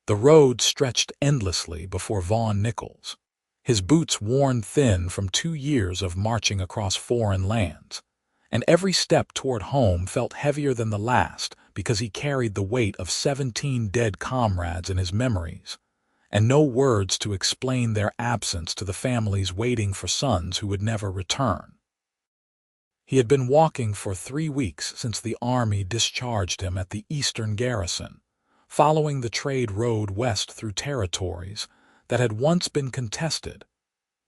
The road stretched endlessly before Vaughn Nichols, his boots worn thin from 2 years of marching across foreign lands, and every step toward home felt heavier than the last because he carried the weight of 17 dead comrades in his memories, and no words to explain their absence to the families waiting for sons who would never return. He had been walking for 3 weeks since the army discharged him at the eastern garrison, following the trade road west through territories that had once been contested,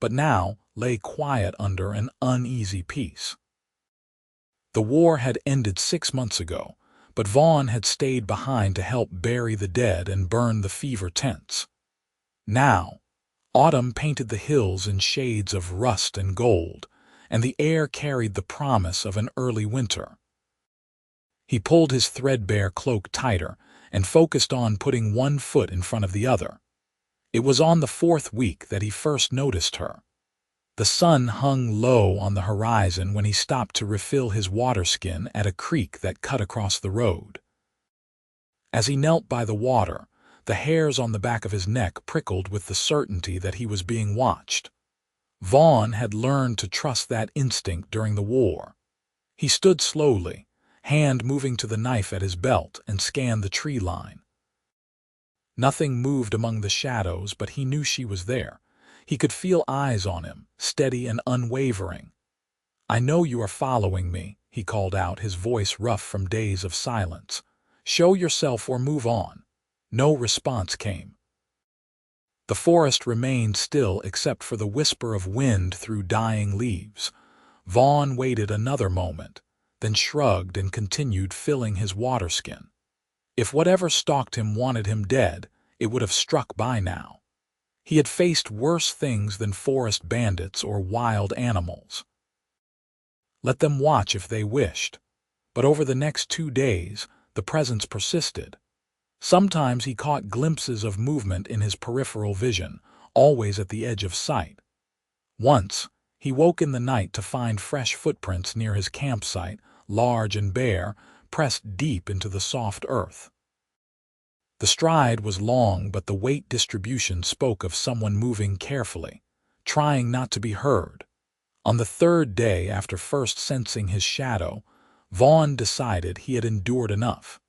but now lay quiet under an uneasy peace. The war had ended 6 months ago, but Vaughn had stayed behind to help bury the dead and burn the fever tents. Now, autumn painted the hills in shades of rust and gold, and the air carried the promise of an early winter. He pulled his threadbare cloak tighter and focused on putting one foot in front of the other. It was on the 4th week that he first noticed her. The sun hung low on the horizon when he stopped to refill his waterskin at a creek that cut across the road. As he knelt by the water, the hairs on the back of his neck prickled with the certainty that he was being watched. Vaughn had learned to trust that instinct during the war. He stood slowly, hand moving to the knife at his belt, and scanned the tree line. Nothing moved among the shadows, but he knew she was there. He could feel eyes on him, steady and unwavering. "I know you are following me," he called out, his voice rough from days of silence. "Show yourself or move on." No response came. The forest remained still except for the whisper of wind through dying leaves. Vaughn waited another moment, then shrugged and continued filling his waterskin. If whatever stalked him wanted him dead, it would have struck by now. He had faced worse things than forest bandits or wild animals. Let them watch if they wished, but over the next 2 days, the presence persisted. Sometimes he caught glimpses of movement in his peripheral vision, always at the edge of sight. Once, he woke in the night to find fresh footprints near his campsite, large and bare, pressed deep into the soft earth. The stride was long, but the weight distribution spoke of someone moving carefully, trying not to be heard. On the 3rd day after first sensing his shadow, Vaughn decided he had endured enough.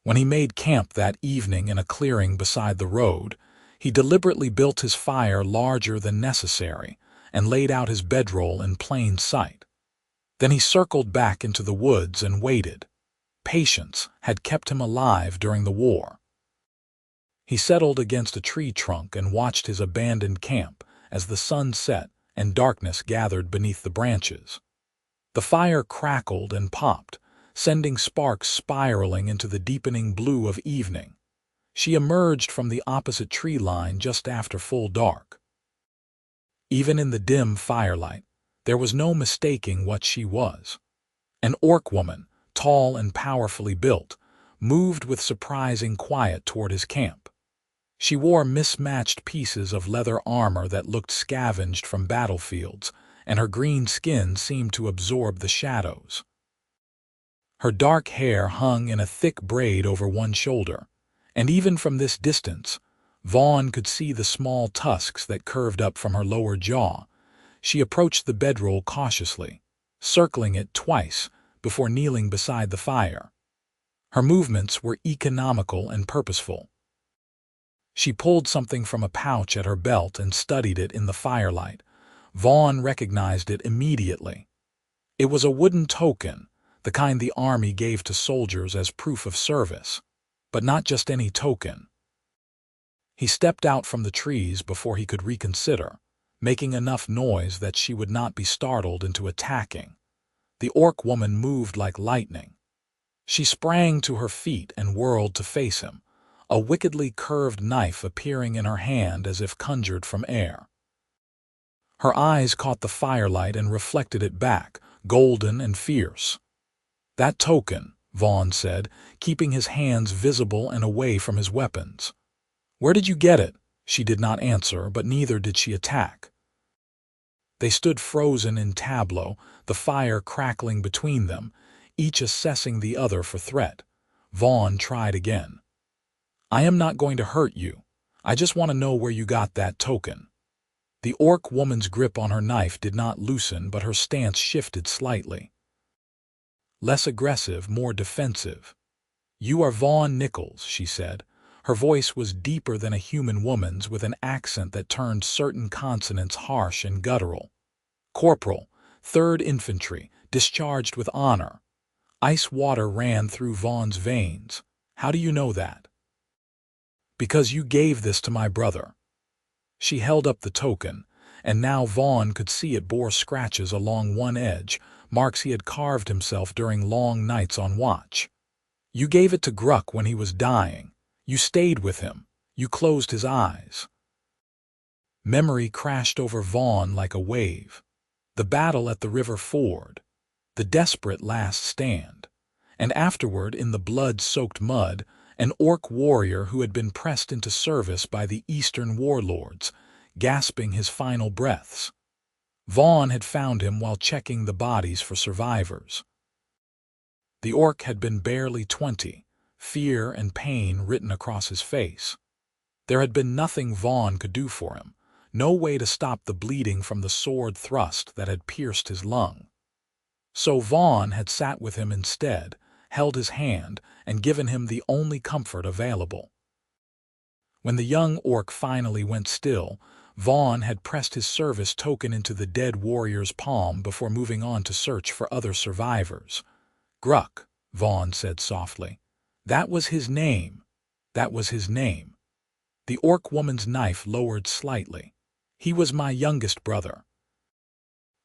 When he made camp that evening in a clearing beside the road, he deliberately built his fire larger than necessary and laid out his bedroll in plain sight. Then he circled back into the woods and waited. Patience had kept him alive during the war. He settled against a tree trunk and watched his abandoned camp as the sun set and darkness gathered beneath the branches. The fire crackled and popped, sending sparks spiraling into the deepening blue of evening. She emerged from the opposite tree line just after full dark. Even in the dim firelight, there was no mistaking what she was. An orc woman, tall and powerfully built, moved with surprising quiet toward his camp. She wore mismatched pieces of leather armor that looked scavenged from battlefields, and her green skin seemed to absorb the shadows. Her dark hair hung in a thick braid over one shoulder, and even from this distance, Vaughn could see the small tusks that curved up from her lower jaw. She approached the bedroll cautiously, circling it twice before kneeling beside the fire. Her movements were economical and purposeful. She pulled something from a pouch at her belt and studied it in the firelight. Vaughn recognized it immediately. It was a wooden token, the kind the army gave to soldiers as proof of service, but not just any token. He stepped out from the trees before he could reconsider, making enough noise that she would not be startled into attacking. The orc woman moved like lightning. She sprang to her feet and whirled to face him, a wickedly curved knife appearing in her hand as if conjured from air. Her eyes caught the firelight and reflected it back, golden and fierce. "That token," Vaughn said, keeping his hands visible and away from his weapons. "Where did you get it?" She did not answer, but neither did she attack. They stood frozen in tableau, the fire crackling between them, each assessing the other for threat. Vaughn tried again. I am not going to hurt you. I just want to know where you got that token." The orc woman's grip on her knife did not loosen, but her stance shifted slightly. Less aggressive, more defensive. "You are Vaughn Nichols," she said. Her voice was deeper than a human woman's, with an accent that turned certain consonants harsh and guttural. "Corporal, 3rd Infantry, discharged with honor." Ice water ran through Vaughn's veins. "How do you know that?" "Because you gave this to my brother." She held up the token, and now Vaughn could see it bore scratches along one edge, marks he had carved himself during long nights on watch. "You gave it to Gruck when he was dying. You stayed with him. You closed his eyes." Memory crashed over Vaughn like a wave. The battle at the river ford. The desperate last stand. And afterward, in the blood-soaked mud, an orc warrior who had been pressed into service by the eastern warlords, gasping his final breaths. Vaughn had found him while checking the bodies for survivors. The orc had been barely 20, fear and pain written across his face. There had been nothing Vaughn could do for him, no way to stop the bleeding from the sword thrust that had pierced his lung. So Vaughn had sat with him instead, held his hand, and given him the only comfort available. When the young orc finally went still, Vaughn had pressed his service token into the dead warrior's palm before moving on to search for other survivors. "Gruck," Vaughn said softly. "That was his name. That was his name." The orc woman's knife lowered slightly. "He was my youngest brother.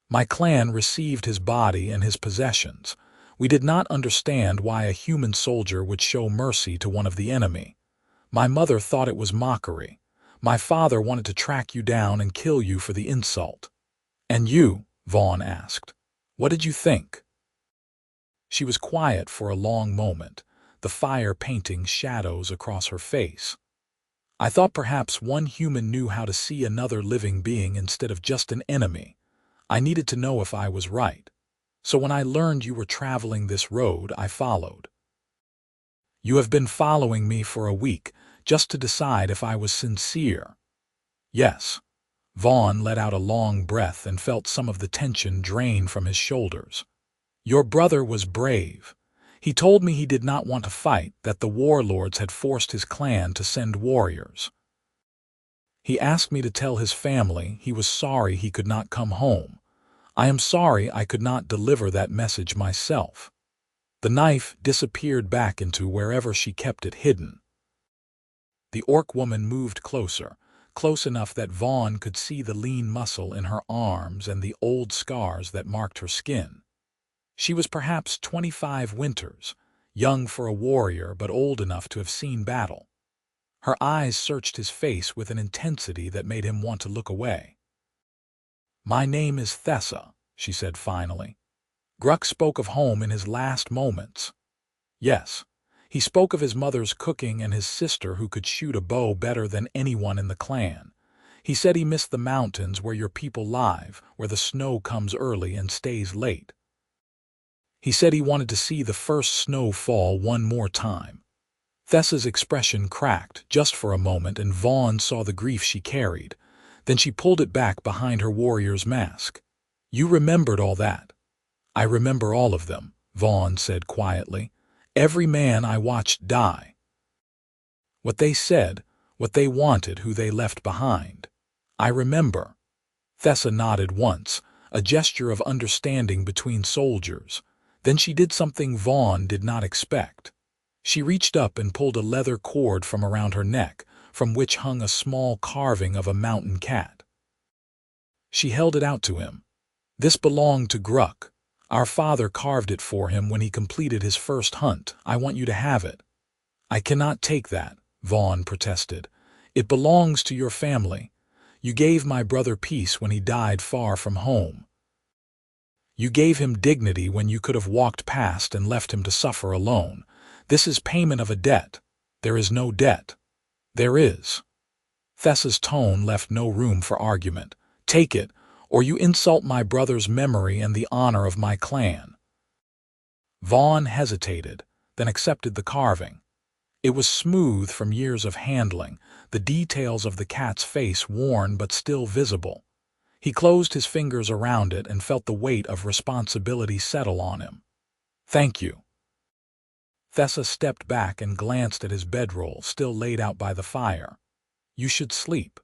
My clan received his body and his possessions. We did not understand why a human soldier would show mercy to one of the enemy. My mother thought it was mockery. My father wanted to track you down and kill you for the insult." "And you?" Vaughn asked. "What did you think?" She was quiet for a long moment, the fire painting shadows across her face. "I thought perhaps one human knew how to see another living being instead of just an enemy. I needed to know if I was right. So when I learned you were traveling this road, I followed. You have been following me for a week, just to decide if I was sincere." "Yes." Vaughn let out a long breath and felt some of the tension drain from his shoulders. "Your brother was brave. He told me he did not want to fight, that the warlords had forced his clan to send warriors. He asked me to tell his family he was sorry he could not come home. I am sorry I could not deliver that message myself." The knife disappeared back into wherever she kept it hidden. The orc woman moved closer, close enough that Vaughn could see the lean muscle in her arms and the old scars that marked her skin. She was perhaps 25 winters, young for a warrior but old enough to have seen battle. Her eyes searched his face with an intensity that made him want to look away. "My name is Thessa," she said finally. "Gruck spoke of home in his last moments. Yes, he spoke of his mother's cooking and his sister who could shoot a bow better than anyone in the clan. He said he missed the mountains where your people live, where the snow comes early and stays late. He said he wanted to see the first snow fall one more time." Thessa's expression cracked just for a moment, and Vaughn saw the grief she carried. Then she pulled it back behind her warrior's mask. "You remembered all that." "I remember all of them," Vaughn said quietly. "Every man I watched die. What they said, what they wanted, who they left behind. I remember." Thessa nodded once, a gesture of understanding between soldiers. Then she did something Vaughn did not expect. She reached up and pulled a leather cord from around her neck, from which hung a small carving of a mountain cat. She held it out to him. "This belonged to Gruck. Our father carved it for him when he completed his first hunt. I want you to have it." "I cannot take that," Vaughn protested. "It belongs to your family. You gave my brother peace when he died far from home. You gave him dignity when you could have walked past and left him to suffer alone. This is payment of a debt. There is no debt." "There is." Thessa's tone left no room for argument. "Take it, or you insult my brother's memory and the honor of my clan." Vaughn hesitated, then accepted the carving. It was smooth from years of handling, the details of the cat's face worn but still visible. He closed his fingers around it and felt the weight of responsibility settle on him. "Thank you." Thessa stepped back and glanced at his bedroll still laid out by the fire. "You should sleep.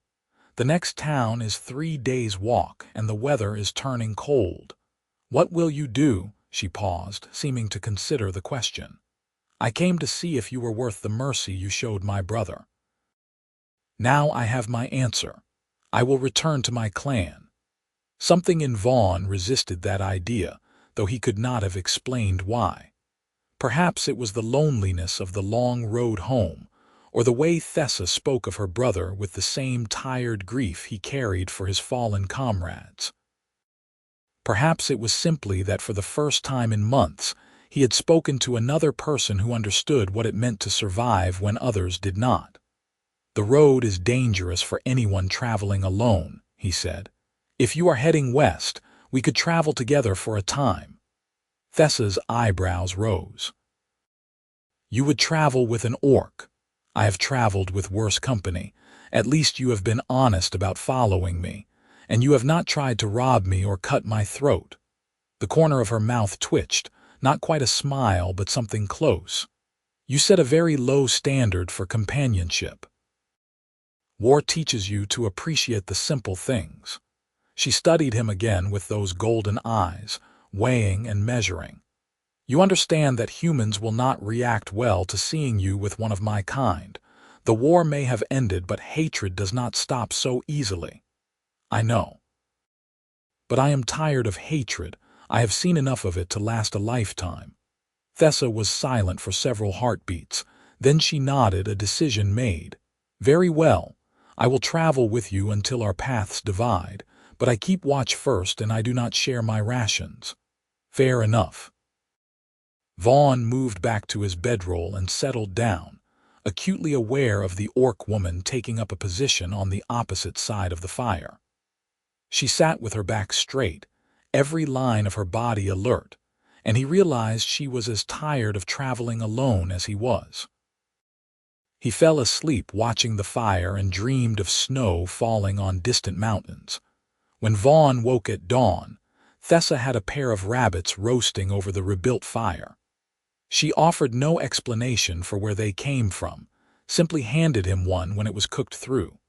The next town is 3 days' walk, and the weather is turning cold. What will you do?" She paused, seeming to consider the question. "I came to see if you were worth the mercy you showed my brother. Now I have my answer. I will return to my clan." Something in Vaughn resisted that idea, though he could not have explained why. Perhaps it was the loneliness of the long road home, or the way Thessa spoke of her brother with the same tired grief he carried for his fallen comrades. Perhaps it was simply that for the first time in months, he had spoken to another person who understood what it meant to survive when others did not. "The road is dangerous for anyone traveling alone," he said. "If you are heading west, we could travel together for a time." Thessa's eyebrows rose. "You would travel with an orc. I have traveled with worse company. At least you have been honest about following me, and you have not tried to rob me or cut my throat." The corner of her mouth twitched, not quite a smile but something close. "You set a very low standard for companionship. War teaches you to appreciate the simple things." She studied him again with those golden eyes, weighing and measuring. "You understand that humans will not react well to seeing you with one of my kind. The war may have ended, but hatred does not stop so easily." "I know. But I am tired of hatred. I have seen enough of it to last a lifetime." Thessa was silent for several heartbeats. Then she nodded, a decision made. "Very well. I will travel with you until our paths divide, but I keep watch first and I do not share my rations." "Fair enough." Vaughn moved back to his bedroll and settled down, acutely aware of the orc woman taking up a position on the opposite side of the fire. She sat with her back straight, every line of her body alert, and he realized she was as tired of traveling alone as he was. He fell asleep watching the fire and dreamed of snow falling on distant mountains. When Vaughn woke at dawn, Thessa had a pair of rabbits roasting over the rebuilt fire. She offered no explanation for where they came from, simply handed him one when it was cooked through.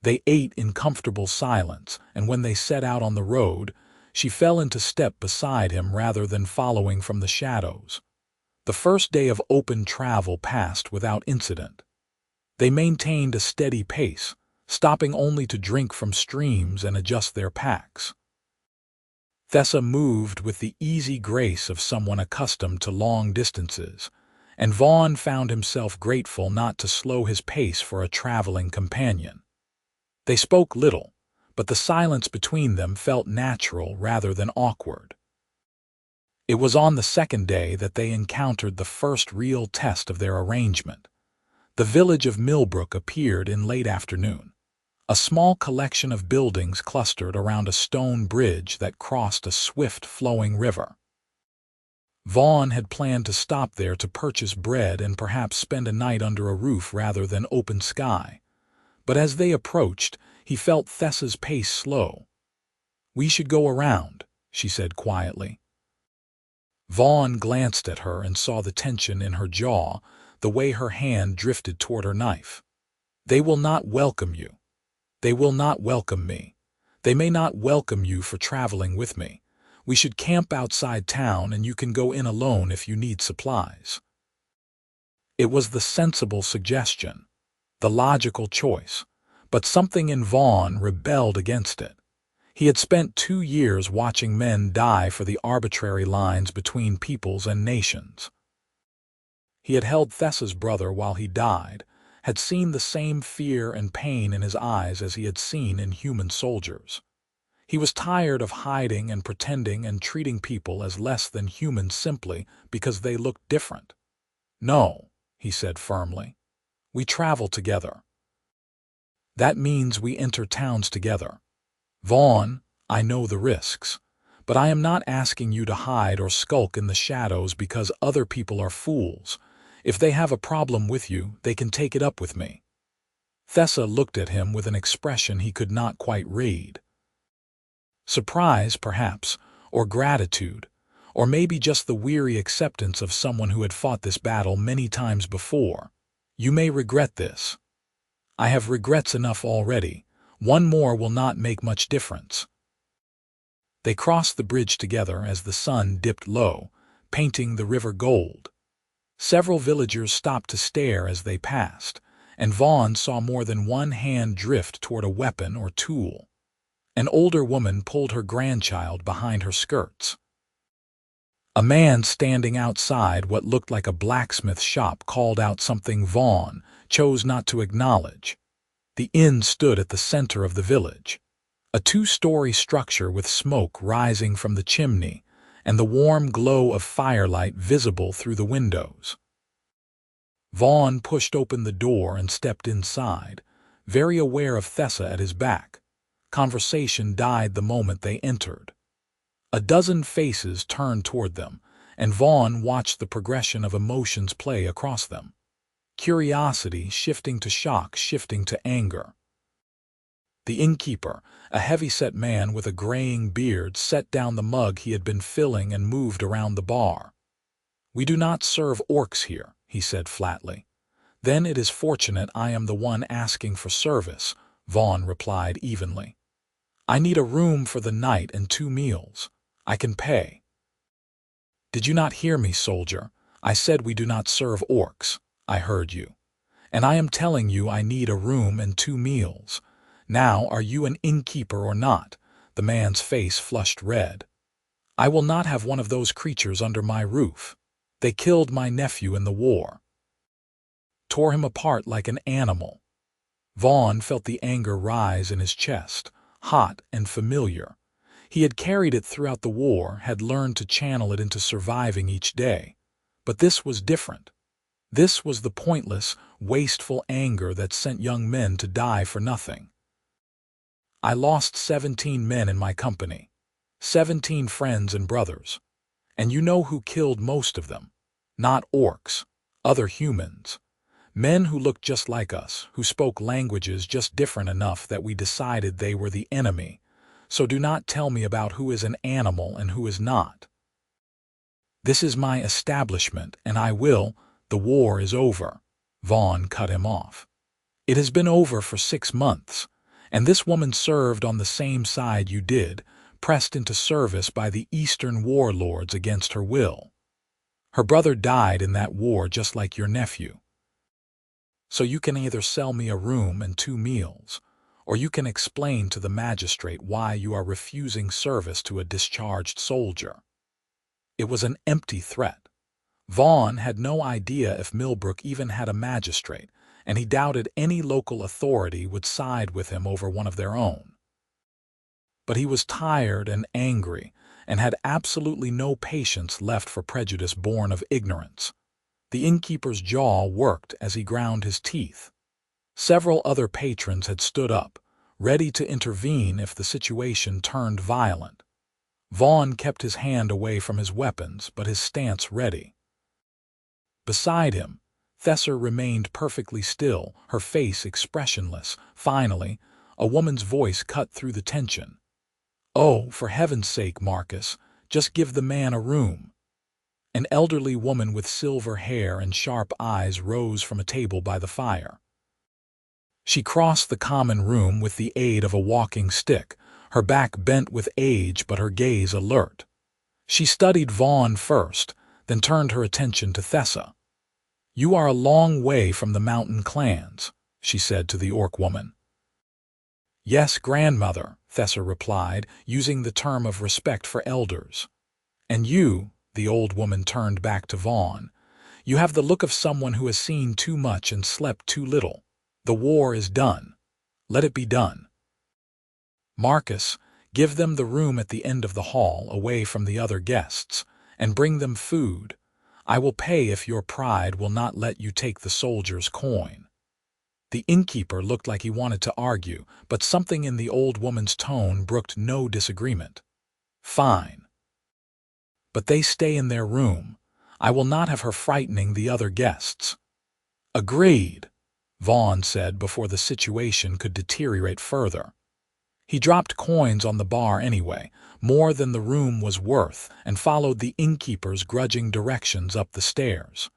They ate in comfortable silence, and when they set out on the road, she fell into step beside him rather than following from the shadows. The first day of open travel passed without incident. They maintained a steady pace, stopping only to drink from streams and adjust their packs. Thessa moved with the easy grace of someone accustomed to long distances, and Vaughn found himself grateful not to slow his pace for a traveling companion. They spoke little, but the silence between them felt natural rather than awkward. It was on the second day that they encountered the first real test of their arrangement. The village of Millbrook appeared in late afternoon. A small collection of buildings clustered around a stone bridge that crossed a swift-flowing river. Vaughn had planned to stop there to purchase bread and perhaps spend a night under a roof rather than open sky. But as they approached, he felt Thessa's pace slow. "We should go around," she said quietly. Vaughn glanced at her and saw the tension in her jaw, the way her hand drifted toward her knife. "They will not welcome you. They will not welcome me. They may not welcome you for traveling with me. We should camp outside town and you can go in alone if you need supplies." It was the sensible suggestion, the logical choice, but something in Vaughn rebelled against it. He had spent 2 years watching men die for the arbitrary lines between peoples and nations. He had held Thessa's brother while he died, had seen the same fear and pain in his eyes as he had seen in human soldiers. He was tired of hiding and pretending and treating people as less than human simply because they looked different. "No," he said firmly. "We travel together. That means we enter towns together. Vaughn, I know the risks, but I am not asking you to hide or skulk in the shadows because other people are fools. If they have a problem with you, they can take it up with me." Thessa looked at him with an expression he could not quite read. Surprise, perhaps, or gratitude, or maybe just the weary acceptance of someone who had fought this battle many times before. "You may regret this." "I have regrets enough already. One more will not make much difference." They crossed the bridge together as the sun dipped low, painting the river gold. Several villagers stopped to stare as they passed, and Vaughn saw more than one hand drift toward a weapon or tool. An older woman pulled her grandchild behind her skirts. A man standing outside what looked like a blacksmith shop called out something Vaughn chose not to acknowledge. The inn stood at the center of the village, a two-story structure with smoke rising from the chimney and the warm glow of firelight visible through the windows. Vaughn pushed open the door and stepped inside, very aware of Thessa at his back. Conversation died the moment they entered. A dozen faces turned toward them, and Vaughn watched the progression of emotions play across them. Curiosity shifting to shock, shifting to anger. The innkeeper, a heavy-set man with a graying beard, set down the mug he had been filling and moved around the bar. "We do not serve orcs here," he said flatly. "Then it is fortunate I am the one asking for service," Vaughn replied evenly. "I need a room for the night and 2 meals. I can pay." "Did you not hear me, soldier? I said we do not serve orcs. I heard you. And I am telling you I need a room and 2 meals. Now, are you an innkeeper or not?" The man's face flushed red. "I will not have one of those creatures under my roof. They killed my nephew in the war. Tore him apart like an animal." Vaughn felt the anger rise in his chest, hot and familiar. He had carried it throughout the war, had learned to channel it into surviving each day. But this was different. This was the pointless, wasteful anger that sent young men to die for nothing. "I lost 17 men in my company, 17 friends and brothers. And you know who killed most of them? Not orcs, other humans. Men who looked just like us, who spoke languages just different enough that we decided they were the enemy. So do not tell me about who is an animal and who is not. This is my establishment, and I will—" "The war is over," Vaughn cut him off. "It has been over for 6 months, and this woman served on the same side you did, pressed into service by the Eastern warlords against her will. Her brother died in that war just like your nephew. So you can either sell me a room and 2 meals, or you can explain to the magistrate why you are refusing service to a discharged soldier." It was an empty threat. Vaughn had no idea if Millbrook even had a magistrate, and he doubted any local authority would side with him over one of their own. But he was tired and angry, and had absolutely no patience left for prejudice born of ignorance. The innkeeper's jaw worked as he ground his teeth. Several other patrons had stood up, ready to intervene if the situation turned violent. Vaughn kept his hand away from his weapons, but his stance ready. Beside him, Thessa remained perfectly still, her face expressionless. Finally, a woman's voice cut through the tension. "Oh, for heaven's sake, Marcus, just give the man a room." An elderly woman with silver hair and sharp eyes rose from a table by the fire. She crossed the common room with the aid of a walking stick, her back bent with age but her gaze alert. She studied Vaughn first, then turned her attention to Thessa. "You are a long way from the mountain clans," she said to the orc woman. "Yes, grandmother," Thessa replied, using the term of respect for elders. "And you," the old woman turned back to Vaughn, "you have the look of someone who has seen too much and slept too little. The war is done. Let it be done. Marcus, give them the room at the end of the hall, away from the other guests, and bring them food. I will pay if your pride will not let you take the soldier's coin." The innkeeper looked like he wanted to argue, but something in the old woman's tone brooked no disagreement. "Fine. But they stay in their room. I will not have her frightening the other guests." "Agreed," Vaughn said before the situation could deteriorate further. He dropped coins on the bar anyway, more than the room was worth, and followed the innkeeper's grudging directions up the stairs.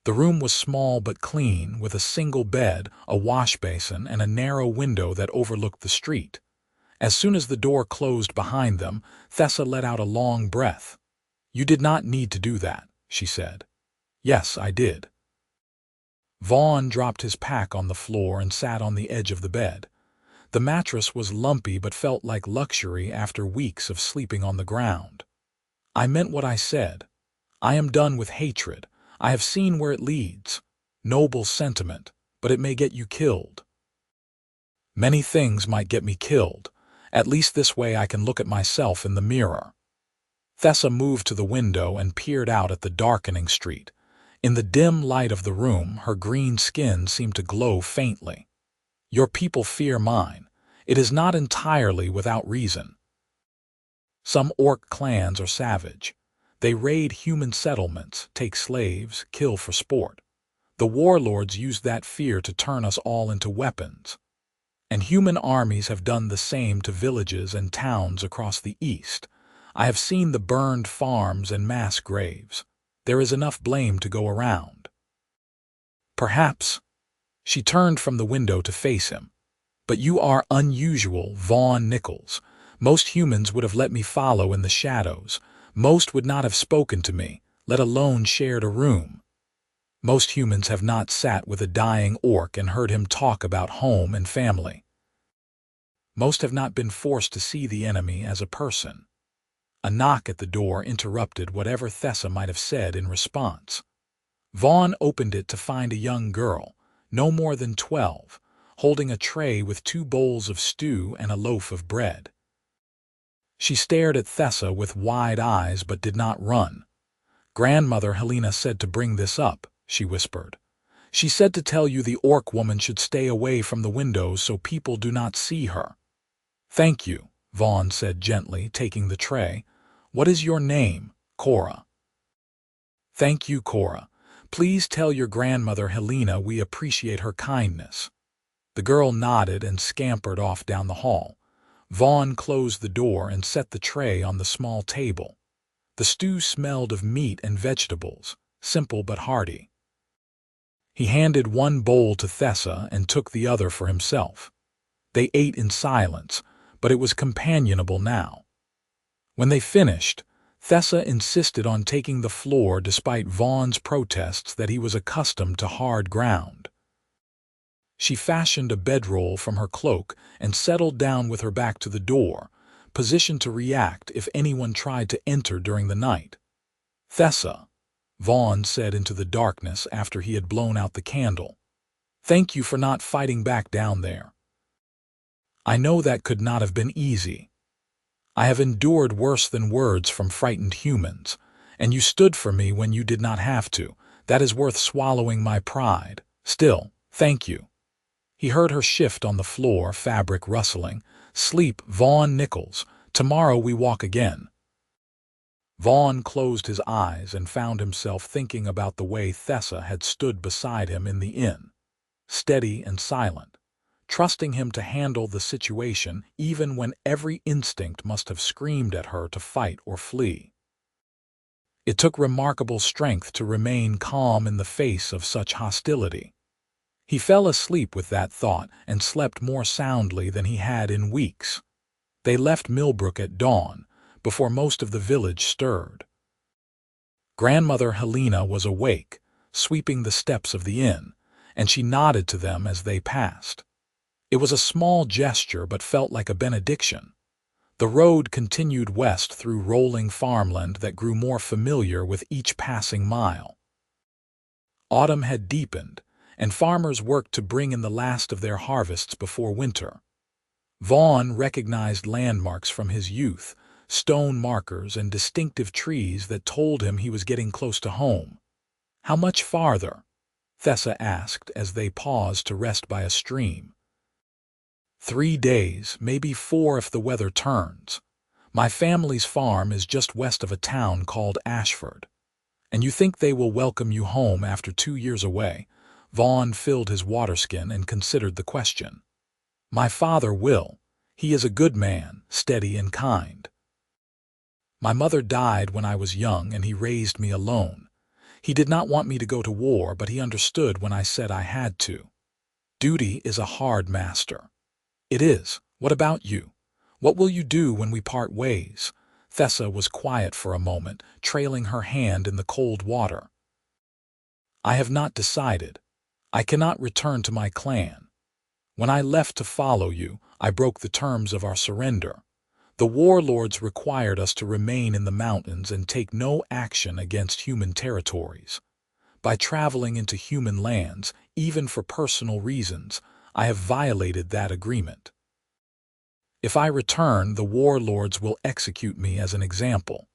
The room was small but clean, with a single bed, a wash basin, and a narrow window that overlooked the street. As soon as the door closed behind them, Thessa let out a long breath. "You did not need to do that," she said. "Yes, I did." Vaughn dropped his pack on the floor and sat on the edge of the bed. The mattress was lumpy but felt like luxury after weeks of sleeping on the ground. "I meant what I said. I am done with hatred. I have seen where it leads. Noble sentiment, but it may get you killed." "Many things might get me killed. At least this way I can look at myself in the mirror." Thessa moved to the window and peered out at the darkening street. In the dim light of the room, her green skin seemed to glow faintly. "Your people fear mine. It is not entirely without reason. Some orc clans are savage. They raid human settlements, take slaves, kill for sport. The warlords use that fear to turn us all into weapons. And human armies have done the same to villages and towns across the east. I have seen the burned farms and mass graves. There is enough blame to go around." "Perhaps." She turned from the window to face him. "But you are unusual, Vaughn Nichols. Most humans would have let me follow in the shadows. Most would not have spoken to me, let alone shared a room. Most humans have not sat with a dying orc and heard him talk about home and family. Most have not been forced to see the enemy as a person." A knock at the door interrupted whatever Thessa might have said in response. Vaughn opened it to find a young girl, no more than 12, holding a tray with 2 bowls of stew and a loaf of bread. She stared at Thessa with wide eyes but did not run. "Grandmother Helena said to bring this up," she whispered. "She said to tell you the orc woman should stay away from the windows so people do not see her." "Thank you," Vaughn said gently, taking the tray. "What is your name?" "Cora." "Thank you, Cora. Please tell your grandmother Helena we appreciate her kindness." The girl nodded and scampered off down the hall. Vaughn closed the door and set the tray on the small table. The stew smelled of meat and vegetables, simple but hearty. He handed one bowl to Thessa and took the other for himself. They ate in silence, but it was companionable now. When they finished, Thessa insisted on taking the floor despite Vaughn's protests that he was accustomed to hard ground. She fashioned a bedroll from her cloak and settled down with her back to the door, positioned to react if anyone tried to enter during the night. "Thessa," Vaughn said into the darkness after he had blown out the candle, "thank you for not fighting back down there. I know that could not have been easy. I have endured worse than words from frightened humans, and you stood for me when you did not have to. That is worth swallowing my pride. Still, thank you." He heard her shift on the floor, fabric rustling. "Sleep, Vaughn Nichols. Tomorrow we walk again." Vaughn closed his eyes and found himself thinking about the way Thessa had stood beside him in the inn, steady and silent, trusting him to handle the situation even when every instinct must have screamed at her to fight or flee. It took remarkable strength to remain calm in the face of such hostility. He fell asleep with that thought and slept more soundly than he had in weeks. They left Millbrook at dawn, before most of the village stirred. Grandmother Helena was awake, sweeping the steps of the inn, and she nodded to them as they passed. It was a small gesture but felt like a benediction. The road continued west through rolling farmland that grew more familiar with each passing mile. Autumn had deepened, and farmers worked to bring in the last of their harvests before winter. Vaughn recognized landmarks from his youth, stone markers and distinctive trees that told him he was getting close to home. "How much farther?" Thessa asked as they paused to rest by a stream. 3 days, maybe 4 if the weather turns. My family's farm is just west of a town called Ashford. And you think they will welcome you home after 2 years away? Vaughn filled his water skin and considered the question. My father will. He is a good man, steady and kind. My mother died when I was young and he raised me alone. He did not want me to go to war, but he understood when I said I had to. Duty is a hard master. It is. What about you? What will you do when we part ways? Thessa was quiet for a moment, trailing her hand in the cold water. I have not decided. I cannot return to my clan. When I left to follow you, I broke the terms of our surrender. The warlords required us to remain in the mountains and take no action against human territories. By traveling into human lands, even for personal reasons, I have violated that agreement. If I return, the warlords will execute me as an example.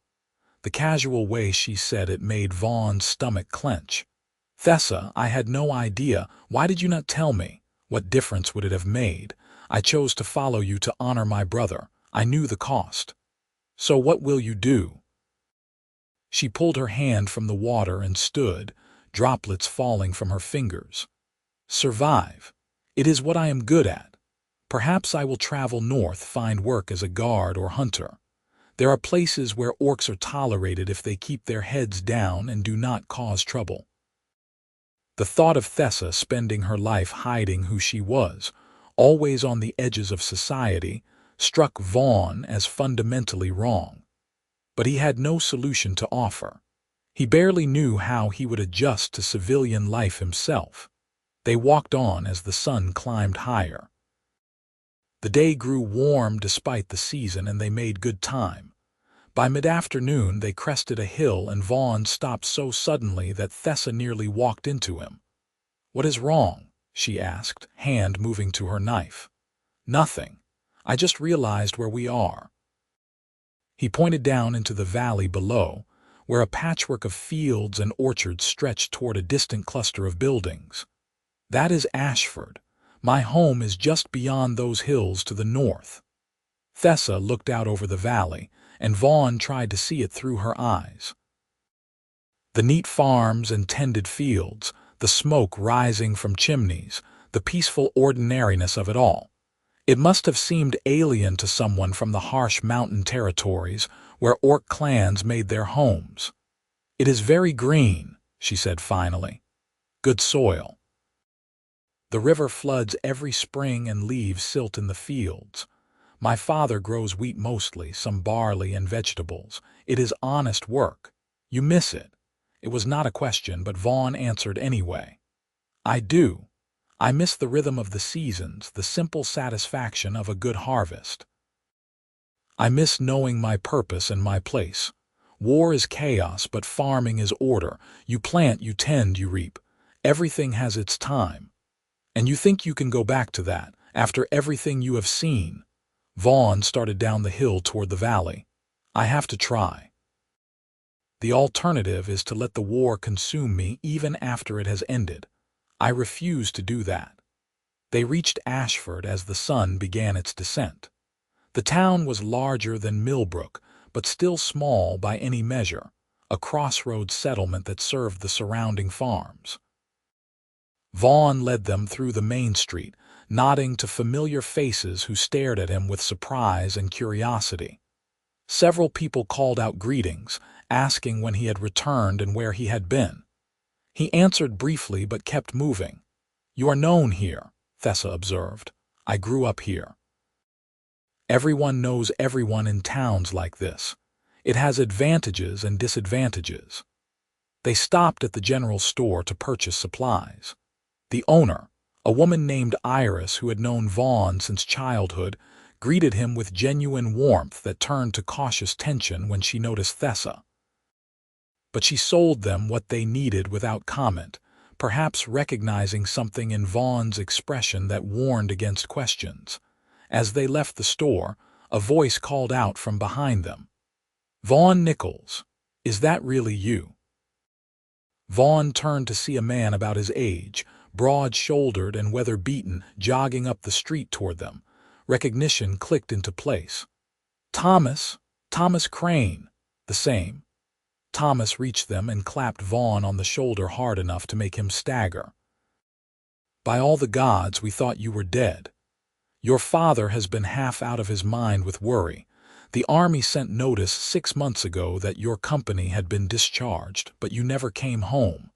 The casual way she said it made Vaughn's stomach clench. Thessa, I had no idea. Why did you not tell me? What difference would it have made? I chose to follow you to honor my brother. I knew the cost. So what will you do? She pulled her hand from the water and stood, droplets falling from her fingers. Survive. It is what I am good at. Perhaps I will travel north, find work as a guard or hunter. There are places where orcs are tolerated if they keep their heads down and do not cause trouble. The thought of Thessa spending her life hiding who she was, always on the edges of society, struck Vaughn as fundamentally wrong. But he had no solution to offer. He barely knew how he would adjust to civilian life himself. They walked on as the sun climbed higher. The day grew warm despite the season, and they made good time. By mid-afternoon they crested a hill, and Vaughn stopped so suddenly that Thessa nearly walked into him. What is wrong? She asked, hand moving to her knife. Nothing. I just realized where we are. He pointed down into the valley below, where a patchwork of fields and orchards stretched toward a distant cluster of buildings. That is Ashford. My home is just beyond those hills to the north. Thessa looked out over the valley, and Vaughn tried to see it through her eyes. The neat farms and tended fields, the smoke rising from chimneys, the peaceful ordinariness of it all. It must have seemed alien to someone from the harsh mountain territories where orc clans made their homes. It is very green, she said finally. Good soil. The river floods every spring and leaves silt in the fields. My father grows wheat mostly, some barley and vegetables. It is honest work. You miss it. It was not a question, but Vaughn answered anyway. I do. I miss the rhythm of the seasons, the simple satisfaction of a good harvest. I miss knowing my purpose and my place. War is chaos, but farming is order. You plant, you tend, you reap. Everything has its time. And you think you can go back to that, after everything you have seen? Vaughn started down the hill toward the valley. I have to try. The alternative is to let the war consume me even after it has ended. I refuse to do that. They reached Ashford as the sun began its descent. The town was larger than Millbrook, but still small by any measure, a crossroads settlement that served the surrounding farms. Vaughn led them through the main street, nodding to familiar faces who stared at him with surprise and curiosity. Several people called out greetings, asking when he had returned and where he had been. He answered briefly but kept moving. You are known here, Thessa observed. I grew up here. Everyone knows everyone in towns like this. It has advantages and disadvantages. They stopped at the general store to purchase supplies. The owner, a woman named Iris who had known Vaughn since childhood, greeted him with genuine warmth that turned to cautious tension when she noticed Thessa. But she sold them what they needed without comment, perhaps recognizing something in Vaughn's expression that warned against questions. As they left the store, a voice called out from behind them. Vaughn Nichols, is that really you? Vaughn turned to see a man about his age, broad-shouldered and weather-beaten, jogging up the street toward them. Recognition clicked into place. Thomas Crane, the same. Thomas reached them and clapped Vaughn on the shoulder hard enough to make him stagger. "By all the gods, we thought you were dead. Your father has been half out of his mind with worry. The army sent notice 6 months ago that your company had been discharged, but you never came home.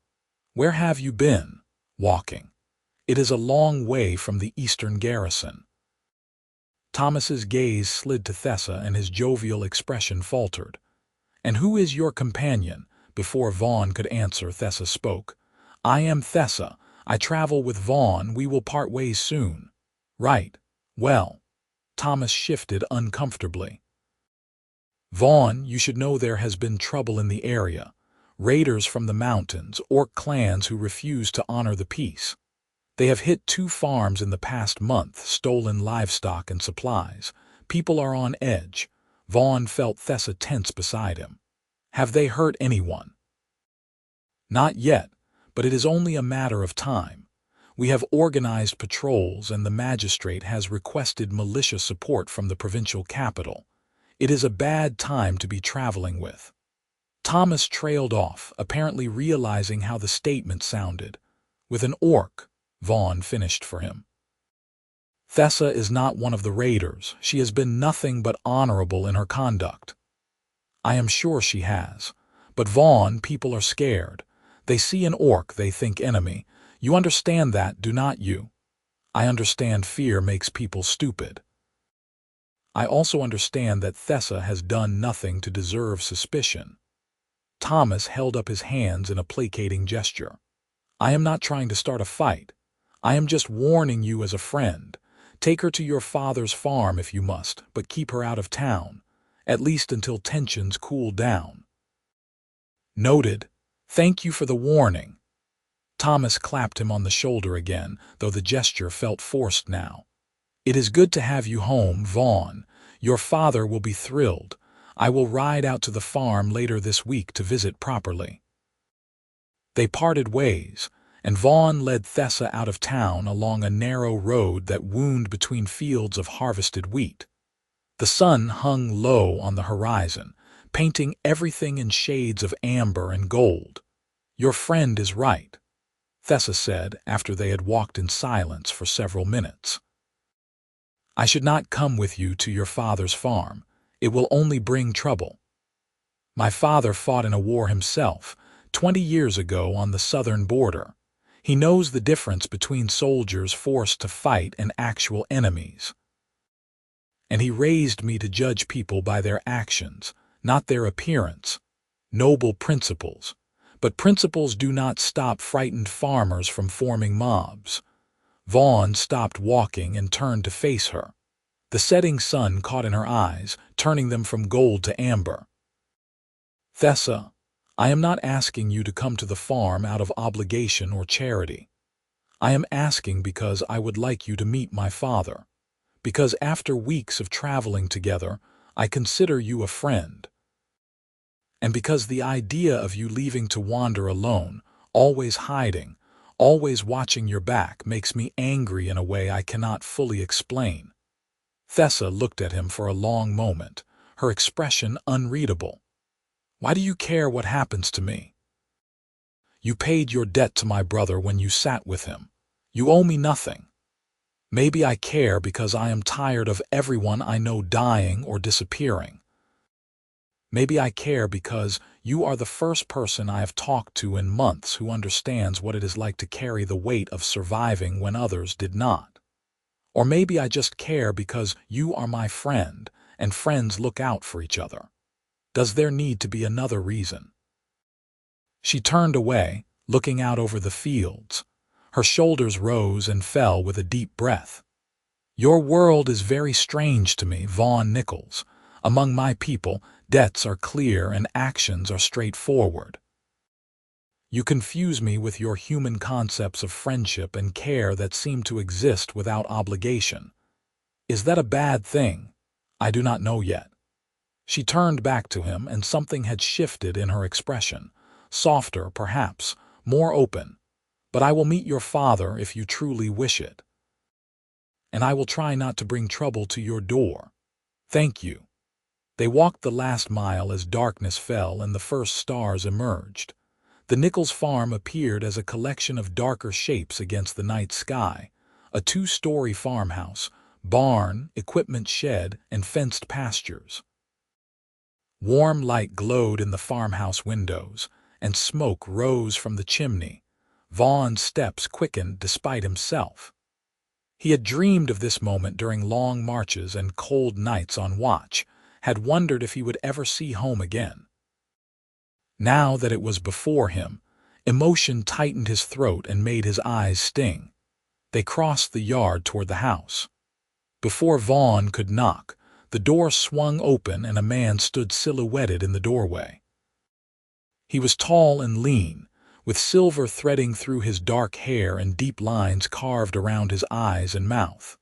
Where have you been? Walking. It is a long way from the eastern garrison." Thomas's gaze slid to Thessa and his jovial expression faltered. "And who is your companion?" Before Vaughn could answer, Thessa spoke. "I am Thessa. I travel with Vaughn. We will part ways soon." "Right. Well." Thomas shifted uncomfortably. "Vaughn, you should know there has been trouble in the area. Raiders from the mountains, orc clans who refuse to honor the peace. They have hit 2 farms in the past month, stolen livestock and supplies. People are on edge." Vaughn felt Thessa tense beside him. "Have they hurt anyone?" "Not yet, but it is only a matter of time. We have organized patrols and the magistrate has requested militia support from the provincial capital. It is a bad time to be traveling with." Thomas trailed off, apparently realizing how the statement sounded. "With an orc," Vaughn finished for him. "Thessa is not one of the raiders. She has been nothing but honorable in her conduct." "I am sure she has. But Vaughn, people are scared. They see an orc, they think enemy. You understand that, do not you?" "I understand fear makes people stupid." "I also understand that Thessa has done nothing to deserve suspicion." Thomas held up his hands in a placating gesture. "I am not trying to start a fight. I am just warning you as a friend. Take her to your father's farm if you must, but keep her out of town, at least until tensions cool down." "Noted. Thank you for the warning." Thomas clapped him on the shoulder again, though the gesture felt forced now. "It is good to have you home, Vaughn. Your father will be thrilled. I will ride out to the farm later this week to visit properly." They parted ways, and Vaughn led Thessa out of town along a narrow road that wound between fields of harvested wheat. The sun hung low on the horizon, painting everything in shades of amber and gold. "Your friend is right," Thessa said after they had walked in silence for several minutes. "I should not come with you to your father's farm. It will only bring trouble. My father fought in a war himself, 20 years ago on the southern border. He knows the difference between soldiers forced to fight and actual enemies. And he raised me to judge people by their actions, not their appearance. Noble principles. But principles do not stop frightened farmers from forming mobs." Vaughn stopped walking and turned to face her. The setting sun caught in her eyes, turning them from gold to amber. "Thessa, I am not asking you to come to the farm out of obligation or charity. I am asking because I would like you to meet my father. Because after weeks of traveling together, I consider you a friend. And because the idea of you leaving to wander alone, always hiding, always watching your back, makes me angry in a way I cannot fully explain." Thessa looked at him for a long moment, her expression unreadable. "Why do you care what happens to me? You paid your debt to my brother when you sat with him. You owe me nothing. Maybe I care because I am tired of everyone I know dying or disappearing. Maybe I care because you are the first person I have talked to in months who understands what it is like to carry the weight of surviving when others did not. Or maybe I just care because you are my friend, and friends look out for each other. Does there need to be another reason?" She turned away, looking out over the fields. Her shoulders rose and fell with a deep breath. "Your world is very strange to me, Vaughn Nichols. Among my people, debts are clear and actions are straightforward. You confuse me with your human concepts of friendship and care that seem to exist without obligation. Is that a bad thing? I do not know yet." She turned back to him, and something had shifted in her expression. Softer, perhaps, more open. "But I will meet your father if you truly wish it. And I will try not to bring trouble to your door. Thank you." They walked the last mile as darkness fell and the first stars emerged. The Nichols farm appeared as a collection of darker shapes against the night sky, a two-story farmhouse, barn, equipment shed, and fenced pastures. Warm light glowed in the farmhouse windows, and smoke rose from the chimney. Vaughn's steps quickened despite himself. He had dreamed of this moment during long marches and cold nights on watch, had wondered if he would ever see home again. Now that it was before him, emotion tightened his throat and made his eyes sting. They crossed the yard toward the house. Before Vaughn could knock, the door swung open and a man stood silhouetted in the doorway. He was tall and lean, with silver threading through his dark hair and deep lines carved around his eyes and mouth.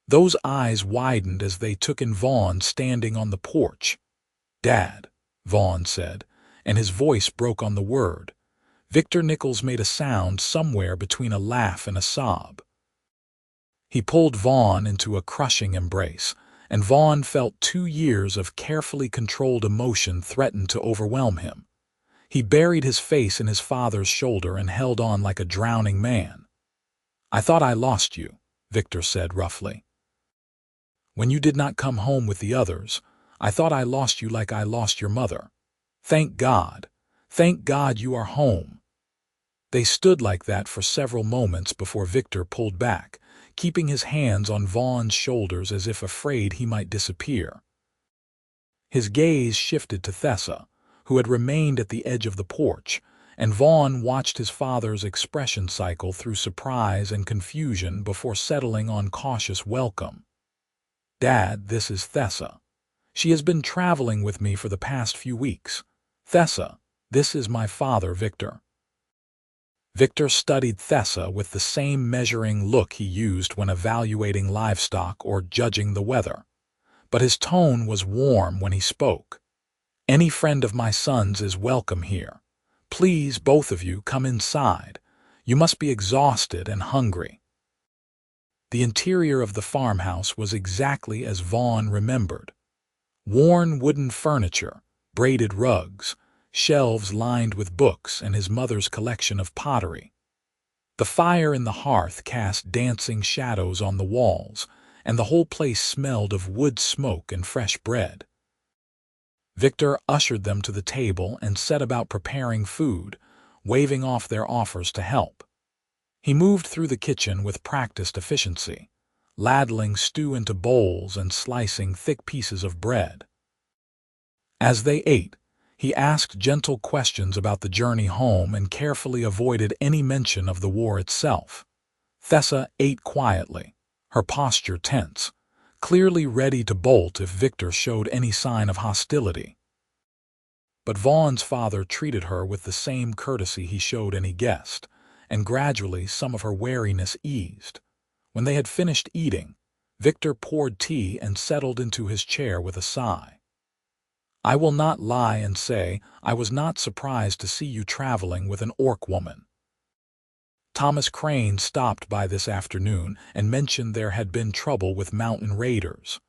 Those eyes widened as they took in Vaughn standing on the porch. "Dad," Vaughn said, and his voice broke on the word. Victor Nichols made a sound somewhere between a laugh and a sob. He pulled Vaughn into a crushing embrace, and Vaughn felt 2 years of carefully controlled emotion threaten to overwhelm him. He buried his face in his father's shoulder and held on like a drowning man. "I thought I lost you," Victor said roughly. "When you did not come home with the others, I thought I lost you like I lost your mother. Thank God you are home." They stood like that for several moments before Victor pulled back, keeping his hands on Vaughn's shoulders as if afraid he might disappear. His gaze shifted to Thessa, who had remained at the edge of the porch, and Vaughn watched his father's expression cycle through surprise and confusion before settling on cautious welcome. "Dad, this is Thessa. She has been traveling with me for the past few weeks. Thessa, this is my father, Victor." Victor studied Thessa with the same measuring look he used when evaluating livestock or judging the weather. But his tone was warm when he spoke. "Any friend of my son's is welcome here. Please, both of you, come inside. You must be exhausted and hungry." The interior of the farmhouse was exactly as Vaughn remembered. Worn wooden furniture, braided rugs, shelves lined with books, and his mother's collection of pottery. The fire in the hearth cast dancing shadows on the walls, and the whole place smelled of wood smoke and fresh bread. Victor ushered them to the table and set about preparing food, waving off their offers to help. He moved through the kitchen with practiced efficiency, ladling stew into bowls and slicing thick pieces of bread. As they ate, he asked gentle questions about the journey home and carefully avoided any mention of the war itself. Thessa ate quietly, her posture tense, clearly ready to bolt if Victor showed any sign of hostility. But Vaughn's father treated her with the same courtesy he showed any guest, and gradually some of her wariness eased. When they had finished eating, Victor poured tea and settled into his chair with a sigh. "I will not lie and say I was not surprised to see you traveling with an orc woman. Thomas Crane stopped by this afternoon and mentioned there had been trouble with mountain raiders."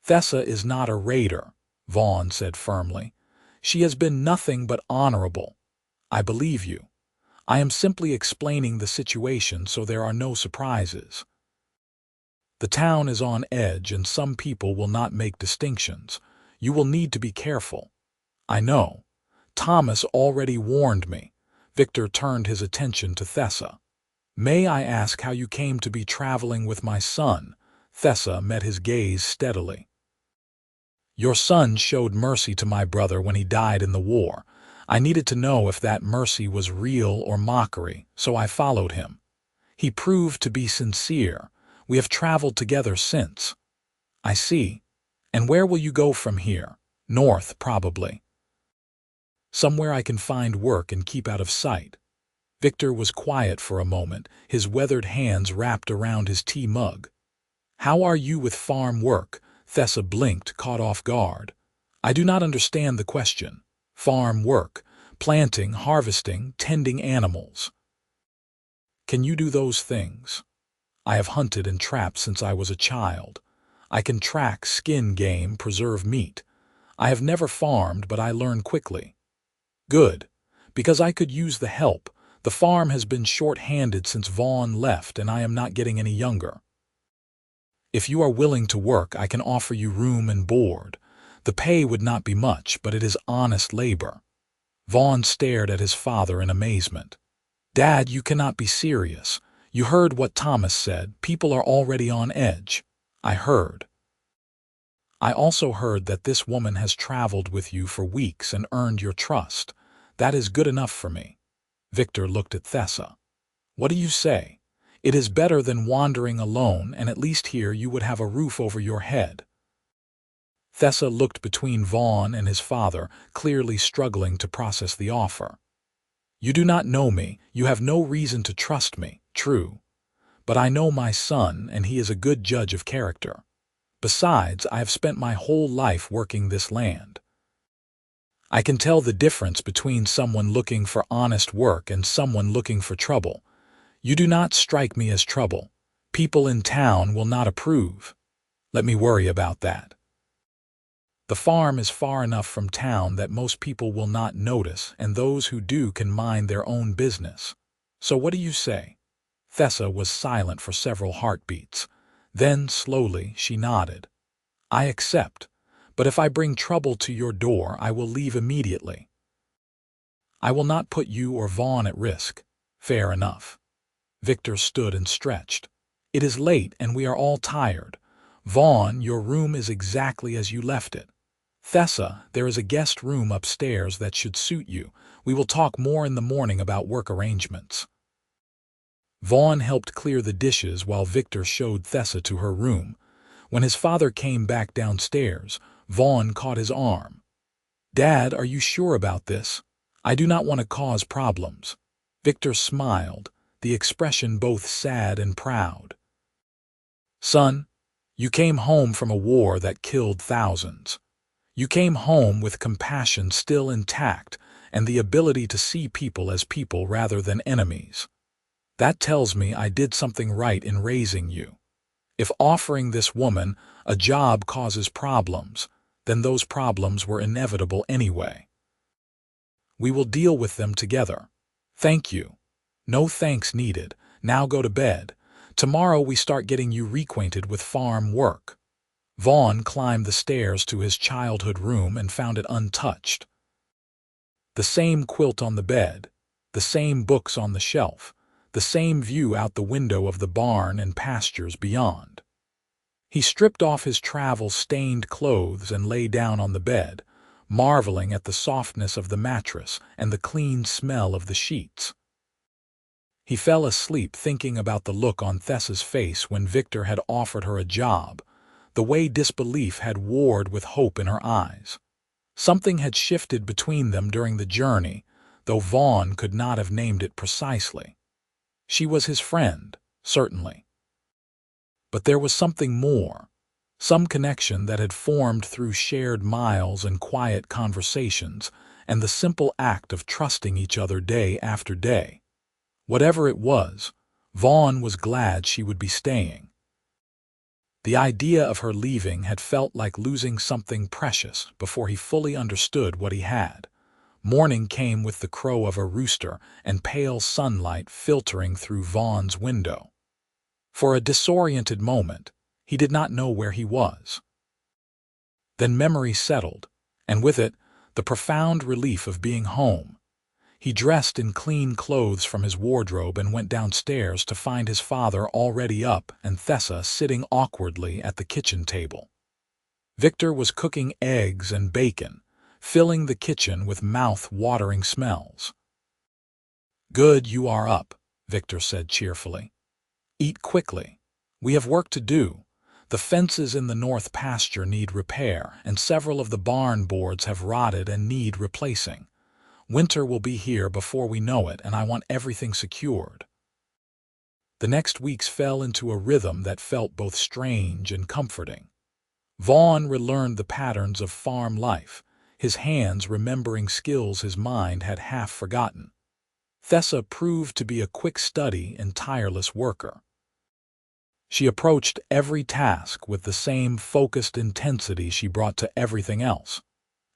"Thessa is not a raider," Vaughn said firmly. "She has been nothing but honorable. I believe you. I am simply explaining the situation so there are no surprises. The town is on edge and some people will not make distinctions. You will need to be careful." "I know. Thomas already warned me." Victor turned his attention to Thessa. "May I ask how you came to be traveling with my son?" Thessa met his gaze steadily. "Your son showed mercy to my brother when he died in the war. I needed to know if that mercy was real or mockery, so I followed him. He proved to be sincere. We have traveled together since." "I see. And where will you go from here?" "North, probably. Somewhere I can find work and keep out of sight." Victor was quiet for a moment, his weathered hands wrapped around his tea mug. "How are you with farm work?" Thessa blinked, caught off guard. "I do not understand the question." "Farm work. Planting, harvesting, tending animals." "Can you do those things?" "I have hunted and trapped since I was a child. I can track, skin game, preserve meat. I have never farmed, but I learn quickly. Good, because I could use the help. The farm has been short-handed since Vaughn left, and I am not getting any younger. If you are willing to work, I can offer you room and board. The pay would not be much, but it is honest labor. Vaughn stared at his father in amazement. Dad, you cannot be serious. You heard what Thomas said. People are already on edge. I heard. I also heard that this woman has traveled with you for weeks and earned your trust. That is good enough for me. Victor looked at Thessa. What do you say? It is better than wandering alone, and at least here you would have a roof over your head. Thessa looked between Vaughn and his father, clearly struggling to process the offer. You do not know me, you have no reason to trust me, true. But I know my son, and he is a good judge of character. Besides, I have spent my whole life working this land. I can tell the difference between someone looking for honest work and someone looking for trouble. You do not strike me as trouble. People in town will not approve. Let me worry about that. The farm is far enough from town that most people will not notice, and those who do can mind their own business. So what do you say? Thessa was silent for several heartbeats. Then, slowly, she nodded. I accept, but if I bring trouble to your door, I will leave immediately. I will not put you or Vaughn at risk. Fair enough. Victor stood and stretched. It is late and we are all tired. Vaughn, your room is exactly as you left it. Thessa, there is a guest room upstairs that should suit you. We will talk more in the morning about work arrangements. Vaughn helped clear the dishes while Victor showed Thessa to her room. When his father came back downstairs, Vaughn caught his arm. Dad, are you sure about this? I do not want to cause problems. Victor smiled, the expression both sad and proud. Son, you came home from a war that killed thousands. You came home with compassion still intact and the ability to see people as people rather than enemies. That tells me I did something right in raising you. If offering this woman a job causes problems, then those problems were inevitable anyway. We will deal with them together. Thank you. No thanks needed. Now go to bed. Tomorrow we start getting you reacquainted with farm work. Vaughn climbed the stairs to his childhood room and found it untouched. The same quilt on the bed, the same books on the shelf, the same view out the window of the barn and pastures beyond. He stripped off his travel-stained clothes and lay down on the bed, marveling at the softness of the mattress and the clean smell of the sheets. He fell asleep thinking about the look on Thessa's face when Victor had offered her a job, the way disbelief had warred with hope in her eyes. Something had shifted between them during the journey, though Vaughn could not have named it precisely. She was his friend, certainly. But there was something more, some connection that had formed through shared miles and quiet conversations and the simple act of trusting each other day after day. Whatever it was, Vaughn was glad she would be staying. The idea of her leaving had felt like losing something precious before he fully understood what he had. Morning came with the crow of a rooster and pale sunlight filtering through Vaughn's window. For a disoriented moment, he did not know where he was. Then memory settled, and with it, the profound relief of being home. He dressed in clean clothes from his wardrobe and went downstairs to find his father already up and Thessa sitting awkwardly at the kitchen table. Victor was cooking eggs and bacon, filling the kitchen with mouth-watering smells. Good, you are up, Victor said cheerfully. Eat quickly. We have work to do. The fences in the north pasture need repair, and several of the barn boards have rotted and need replacing. Winter will be here before we know it, and I want everything secured. The next weeks fell into a rhythm that felt both strange and comforting. Vaughn relearned the patterns of farm life, his hands remembering skills his mind had half forgotten. Thessa proved to be a quick study and tireless worker. She approached every task with the same focused intensity she brought to everything else.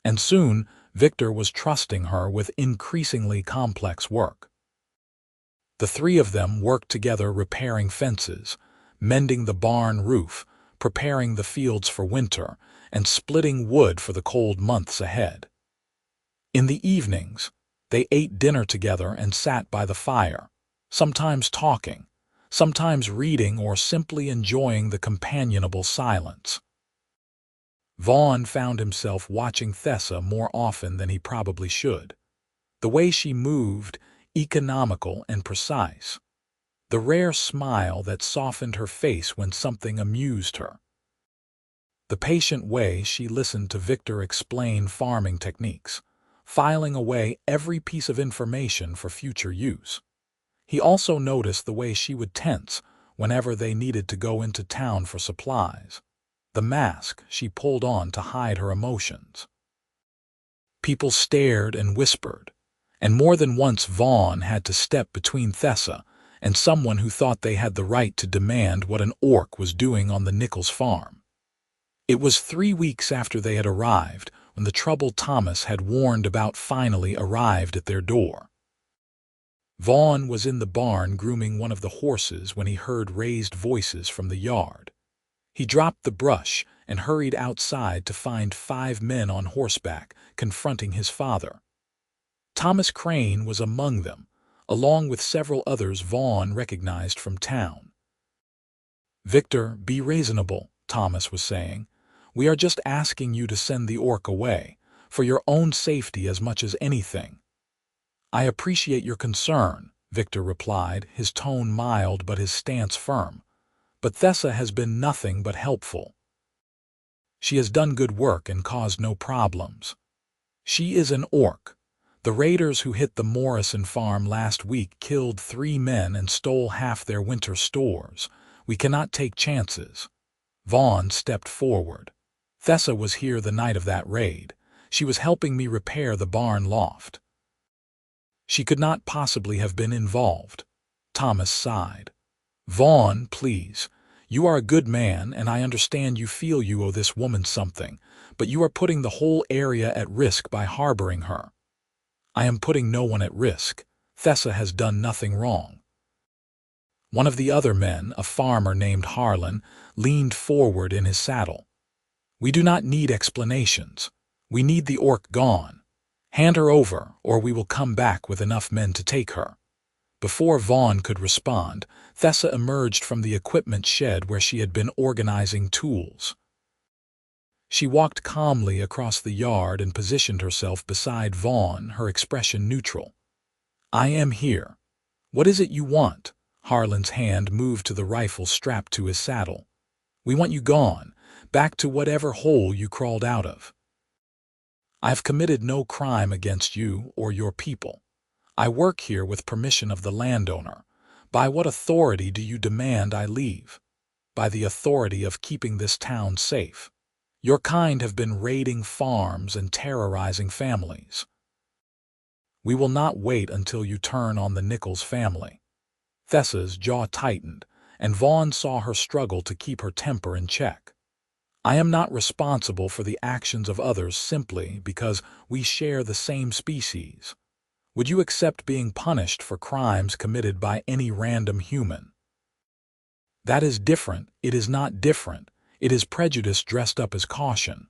And soon, Victor was trusting her with increasingly complex work. The three of them worked together repairing fences, mending the barn roof, preparing the fields for winter, and splitting wood for the cold months ahead. In the evenings, they ate dinner together and sat by the fire, sometimes talking, sometimes reading or simply enjoying the companionable silence. Vaughn found himself watching Thessa more often than he probably should. The way she moved, economical and precise. The rare smile that softened her face when something amused her. The patient way she listened to Victor explain farming techniques, filing away every piece of information for future use. He also noticed the way she would tense whenever they needed to go into town for supplies, the mask she pulled on to hide her emotions. People stared and whispered, and more than once Vaughn had to step between Thessa and someone who thought they had the right to demand what an orc was doing on the Nichols farm. It was 3 weeks after they had arrived when the trouble Thomas had warned about finally arrived at their door. Vaughn was in the barn grooming one of the horses when he heard raised voices from the yard. He dropped the brush and hurried outside to find 5 men on horseback confronting his father. Thomas Crane was among them, along with several others Vaughn recognized from town. "Victor, be reasonable," Thomas was saying. "We are just asking you to send the orc away, for your own safety as much as anything." "I appreciate your concern," Victor replied, his tone mild but his stance firm. "But Thessa has been nothing but helpful. She has done good work and caused no problems. She is an orc. The raiders who hit the Morrison farm last week killed 3 men and stole half their winter stores. We cannot take chances." Vaughn stepped forward. "Thessa was here the night of that raid. She was helping me repair the barn loft." "She could not possibly have been involved." Thomas sighed. "Vaughn, please. You are a good man, and I understand you feel you owe this woman something, but you are putting the whole area at risk by harboring her." "I am putting no one at risk. Thessa has done nothing wrong." One of the other men, a farmer named Harlan, leaned forward in his saddle. "We do not need explanations. We need the orc gone. Hand her over, or we will come back with enough men to take her." Before Vaughn could respond, Thessa emerged from the equipment shed where she had been organizing tools. She walked calmly across the yard and positioned herself beside Vaughn, her expression neutral. "I am here. What is it you want?" Harlan's hand moved to the rifle strapped to his saddle. "We want you gone, back to whatever hole you crawled out of." "I have committed no crime against you or your people. I work here with permission of the landowner. By what authority do you demand I leave?" "By the authority of keeping this town safe. Your kind have been raiding farms and terrorizing families. We will not wait until you turn on the Nichols family." Thessa's jaw tightened, and Vaughn saw her struggle to keep her temper in check. "I am not responsible for the actions of others simply because we share the same species. Would you accept being punished for crimes committed by any random human?" "That is different. It is not different. It is prejudice dressed up as caution."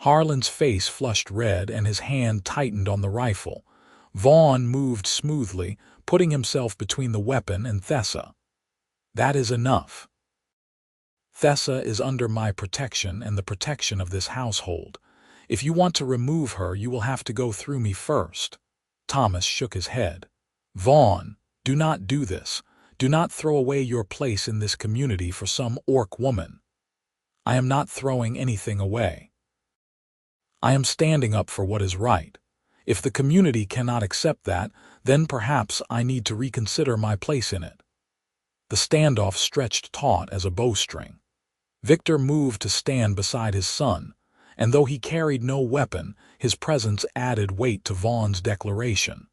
Harlan's face flushed red and his hand tightened on the rifle. Vaughn moved smoothly, putting himself between the weapon and Thessa. "That is enough. Thessa is under my protection and the protection of this household. If you want to remove her, you will have to go through me first." Thomas shook his head. "Vaughn, do not do this. Do not throw away your place in this community for some orc woman." "I am not throwing anything away. I am standing up for what is right. If the community cannot accept that, then perhaps I need to reconsider my place in it." The standoff stretched taut as a bowstring. Victor moved to stand beside his son, and though he carried no weapon, his presence added weight to Vaughn's declaration.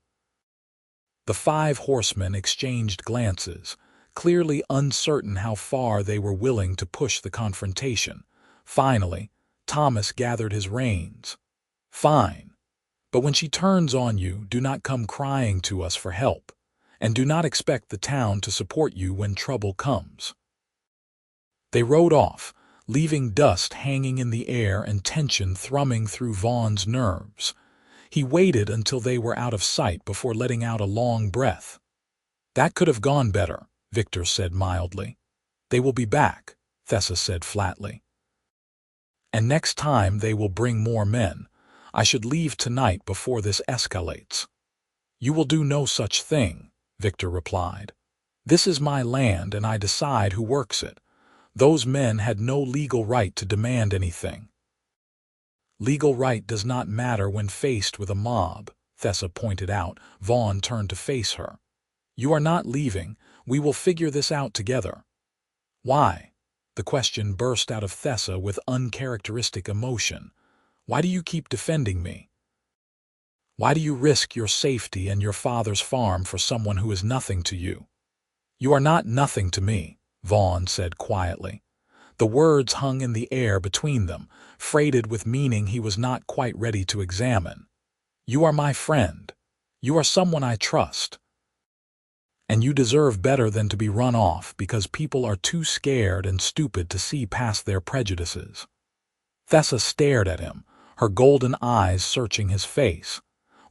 The 5 horsemen exchanged glances, clearly uncertain how far they were willing to push the confrontation. Finally, Thomas gathered his reins. Fine. But when she turns on you, do not come crying to us for help, and do not expect the town to support you when trouble comes." They rode off, leaving dust hanging in the air and tension thrumming through Vaughn's nerves. He waited until they were out of sight before letting out a long breath. "That could have gone better," Victor said mildly. "They will be back," Thessa said flatly. "And next time they will bring more men. I should leave tonight before this escalates." "You will do no such thing," Victor replied. "This is my land and I decide who works it. Those men had no legal right to demand anything." "Legal right does not matter when faced with a mob," Thessa pointed out. Vaughn turned to face her. "You are not leaving. We will figure this out together." "Why?" The question burst out of Thessa with uncharacteristic emotion. "Why do you keep defending me? Why do you risk your safety and your father's farm for someone who is nothing to you?" "You are not nothing to me," Vaughn said quietly. The words hung in the air between them, freighted with meaning he was not quite ready to examine. "You are my friend. You are someone I trust. And you deserve better than to be run off because people are too scared and stupid to see past their prejudices." Thessa stared at him, her golden eyes searching his face.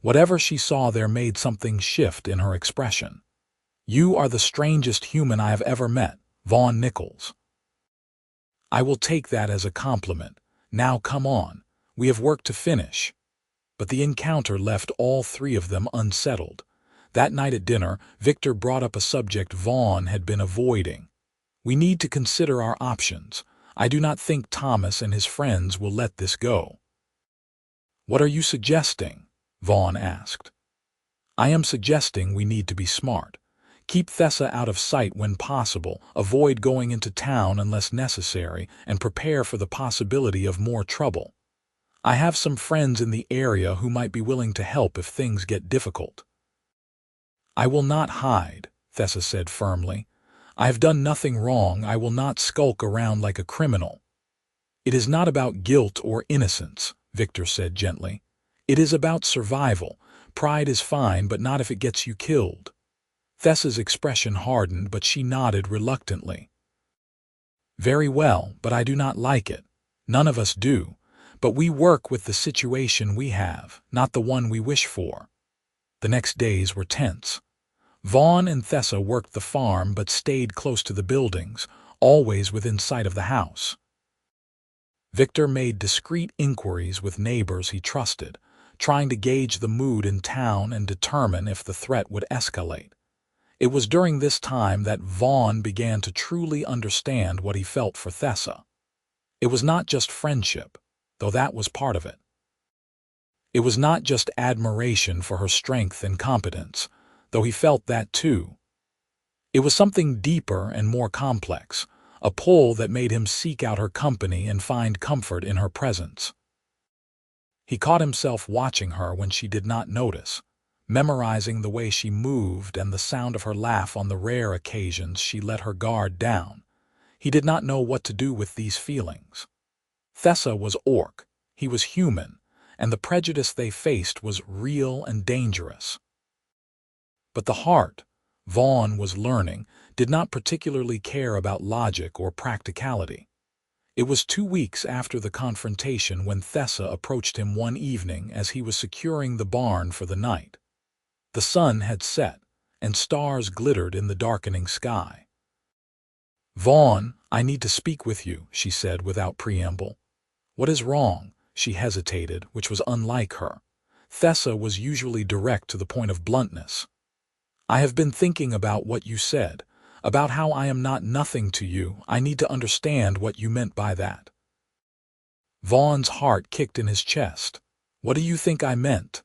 Whatever she saw there made something shift in her expression. "You are the strangest human I have ever met, Vaughn Nichols." "I will take that as a compliment. Now come on. We have work to finish." But the encounter left all three of them unsettled. That night at dinner, Victor brought up a subject Vaughn had been avoiding. "We need to consider our options. I do not think Thomas and his friends will let this go." "What are you suggesting?" Vaughn asked. "I am suggesting we need to be smart. Keep Thessa out of sight when possible, avoid going into town unless necessary, and prepare for the possibility of more trouble. I have some friends in the area who might be willing to help if things get difficult." "I will not hide," Thessa said firmly. "I have done nothing wrong. I will not skulk around like a criminal." "It is not about guilt or innocence," Victor said gently. "It is about survival. Pride is fine, but not if it gets you killed." Thessa's expression hardened, but she nodded reluctantly. "Very well, but I do not like it. None of us do. But we work with the situation we have, not the one we wish for." The next days were tense. Vaughn and Thessa worked the farm but stayed close to the buildings, always within sight of the house. Victor made discreet inquiries with neighbors he trusted, trying to gauge the mood in town and determine if the threat would escalate. It was during this time that Vaughn began to truly understand what he felt for Thessa. It was not just friendship, though that was part of it. It was not just admiration for her strength and competence, though he felt that too. It was something deeper and more complex, a pull that made him seek out her company and find comfort in her presence. He caught himself watching her when she did not notice, memorizing the way she moved and the sound of her laugh on the rare occasions she let her guard down. He did not know what to do with these feelings. Thessa was orc, he was human, and the prejudice they faced was real and dangerous. But the heart, Vaughn was learning, did not particularly care about logic or practicality. It was 2 weeks after the confrontation when Thessa approached him one evening as he was securing the barn for the night. The sun had set, and stars glittered in the darkening sky. "Vaughn, I need to speak with you," she said without preamble. "What is wrong?" She hesitated, which was unlike her. Thessa was usually direct to the point of bluntness. "I have been thinking about what you said, about how I am not nothing to you. I need to understand what you meant by that." Vaughn's heart kicked in his chest. "What do you think I meant?"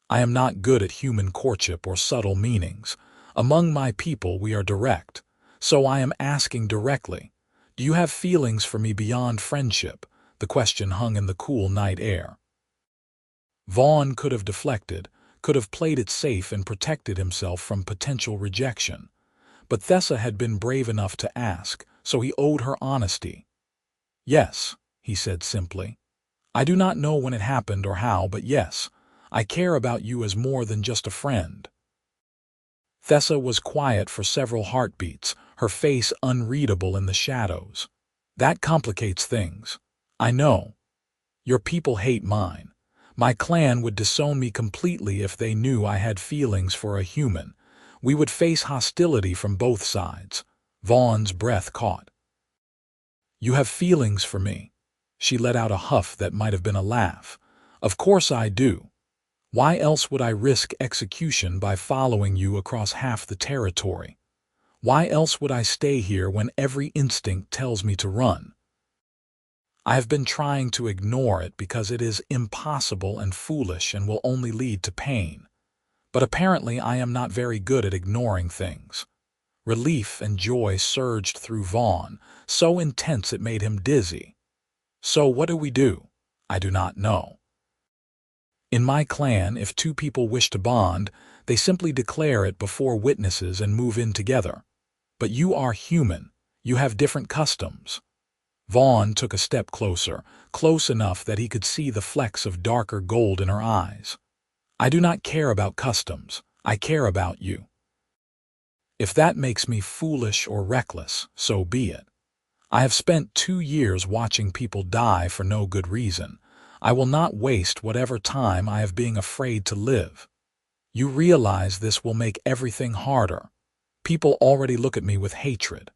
"I am not good at human courtship or subtle meanings. Among my people we are direct. So I am asking directly. Do you have feelings for me beyond friendship?" The question hung in the cool night air. Vaughn could have deflected, could have played it safe and protected himself from potential rejection. But Thessa had been brave enough to ask, so he owed her honesty. "Yes," he said simply. I do not know when it happened or how, but yes, I care about you as more than just a friend." Thessa was quiet for several heartbeats, her face unreadable in the shadows. "That complicates things. I know. Your people hate mine. My clan would disown me completely if they knew I had feelings for a human. We would face hostility from both sides." Vaughn's breath caught. "You have feelings for me." She let out a huff that might have been a laugh. "Of course I do. Why else would I risk execution by following you across half the territory? Why else would I stay here when every instinct tells me to run? I have been trying to ignore it because it is impossible and foolish and will only lead to pain. But apparently I am not very good at ignoring things." Relief and joy surged through Vaughn, so intense it made him dizzy. "So what do we do?" "I do not know. In my clan, if two people wish to bond, they simply declare it before witnesses and move in together. But you are human. You have different customs." Vaughn took a step closer, close enough that he could see the flecks of darker gold in her eyes. "I do not care about customs. I care about you. If that makes me foolish or reckless, so be it. I have spent 2 years watching people die for no good reason. I will not waste whatever time I have being afraid to live. You realize this will make everything harder. People already look at me with hatred.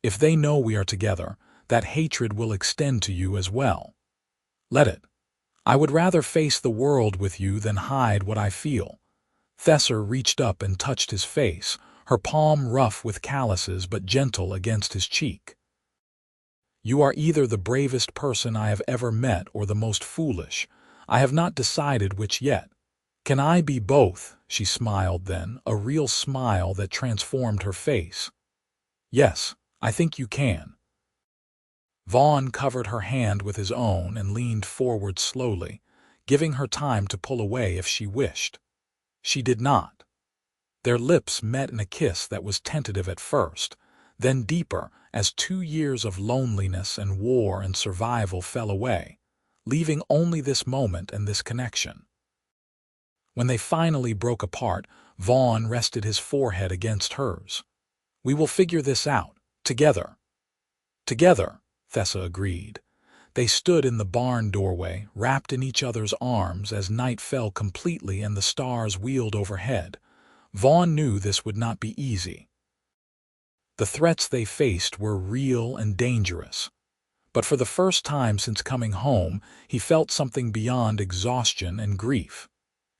If they know we are together, that hatred will extend to you as well. Let it. I would rather face the world with you than hide what I feel." Thessa reached up and touched his face, her palm rough with calluses but gentle against his cheek. "You are either the bravest person I have ever met or the most foolish. I have not decided which yet. Can I be both?" She smiled then, a real smile that transformed her face. "Yes, I think you can." Vaughn covered her hand with his own and leaned forward slowly, giving her time to pull away if she wished. She did not. Their lips met in a kiss that was tentative at first, then deeper as 2 years of loneliness and war and survival fell away, leaving only this moment and this connection. When they finally broke apart, Vaughn rested his forehead against hers. "We will figure this out, together." "Together," Thessa agreed. They stood in the barn doorway, wrapped in each other's arms as night fell completely and the stars wheeled overhead. Vaughn knew this would not be easy. The threats they faced were real and dangerous. But for the first time since coming home, he felt something beyond exhaustion and grief.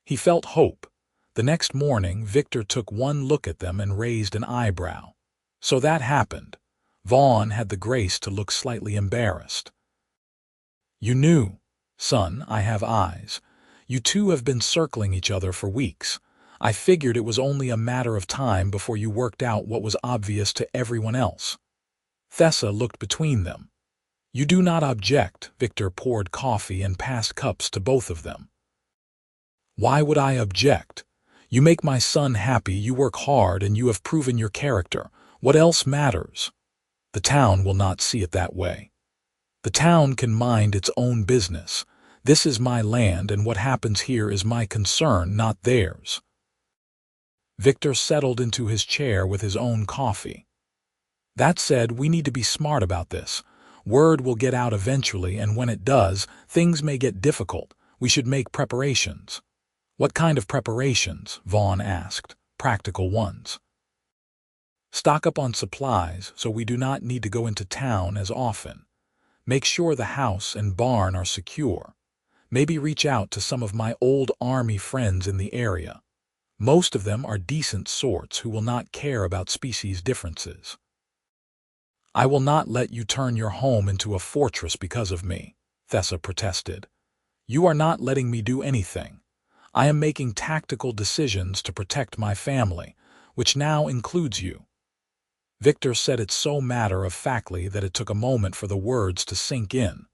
He felt hope. The next morning, Victor took one look at them and raised an eyebrow. "So that happened." Vaughn had the grace to look slightly embarrassed. "You knew. Son, I have eyes. You two have been circling each other for weeks. I figured it was only a matter of time before you worked out what was obvious to everyone else." Thessa looked between them. "You do not object." Victor poured coffee and passed cups to both of them. "Why would I object? You make my son happy, you work hard, and you have proven your character. What else matters? The town will not see it that way. The town can mind its own business. This is my land, and what happens here is my concern, not theirs." Victor settled into his chair with his own coffee. "That said, we need to be smart about this. Word will get out eventually, and when it does, things may get difficult. We should make preparations." "What kind of preparations?" Vaughn asked. "Practical ones. Stock up on supplies so we do not need to go into town as often. Make sure the house and barn are secure. Maybe reach out to some of my old army friends in the area. Most of them are decent sorts who will not care about species differences. I will not let you turn your home into a fortress because of me," Thessa protested. "You are not letting me do anything. I am making tactical decisions to protect my family, which now includes you." Victor said it so matter-of-factly that it took a moment for the words to sink in.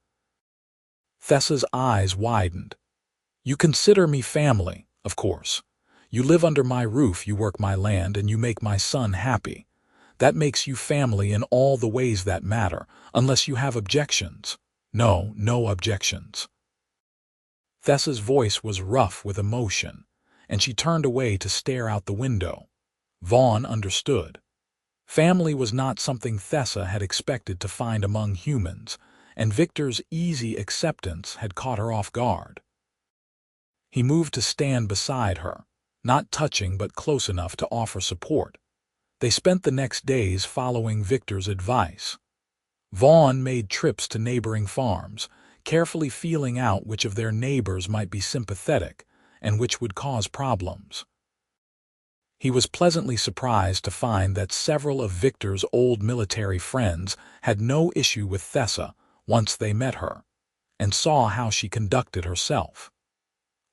Thessa's eyes widened. "You consider me family, of course. You live under my roof, you work my land, and you make my son happy. That makes you family in all the ways that matter, unless you have objections." No, no objections." Thessa's voice was rough with emotion, and she turned away to stare out the window. Vaughn understood. Family was not something Thessa had expected to find among humans, and Victor's easy acceptance had caught her off guard. He moved to stand beside her, not touching but close enough to offer support. They spent the next days following Victor's advice. Vaughn made trips to neighboring farms, carefully feeling out which of their neighbors might be sympathetic and which would cause problems. He was pleasantly surprised to find that several of Victor's old military friends had no issue with Thessa once they met her, and saw how she conducted herself.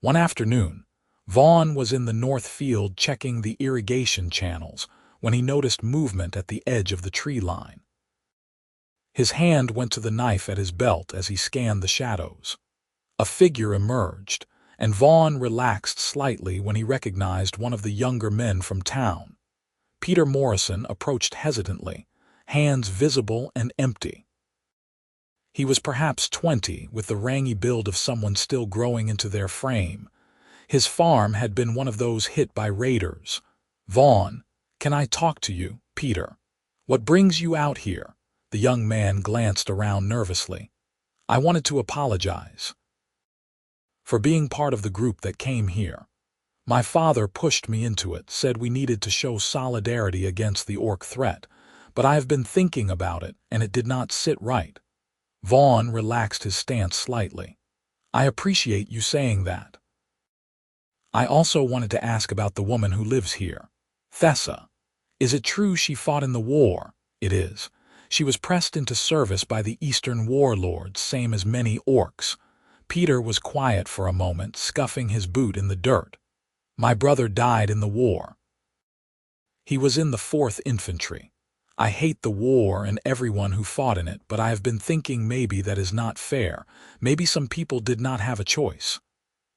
One afternoon, Vaughn was in the north field checking the irrigation channels when he noticed movement at the edge of the tree line. His hand went to the knife at his belt as he scanned the shadows. A figure emerged, and Vaughn relaxed slightly when he recognized one of the younger men from town. Peter Morrison approached hesitantly, hands visible and empty. He was perhaps 20, with the rangy build of someone still growing into their frame. His farm had been one of those hit by raiders. "Vaughn, can I talk to you, Peter? What brings you out here?" The young man glanced around nervously. "I wanted to apologize for being part of the group that came here. My father pushed me into it, said we needed to show solidarity against the orc threat, but I have been thinking about it, and it did not sit right." Vaughn relaxed his stance slightly. "I appreciate you saying that. I also wanted to ask about the woman who lives here, Thessa. Is it true she fought in the war?" "It is. She was pressed into service by the Eastern warlords, same as many orcs." Peter was quiet for a moment, scuffing his boot in the dirt. "My brother died in the war. He was in the 4th Infantry. I hate the war and everyone who fought in it, but I have been thinking maybe that is not fair. Maybe some people did not have a choice."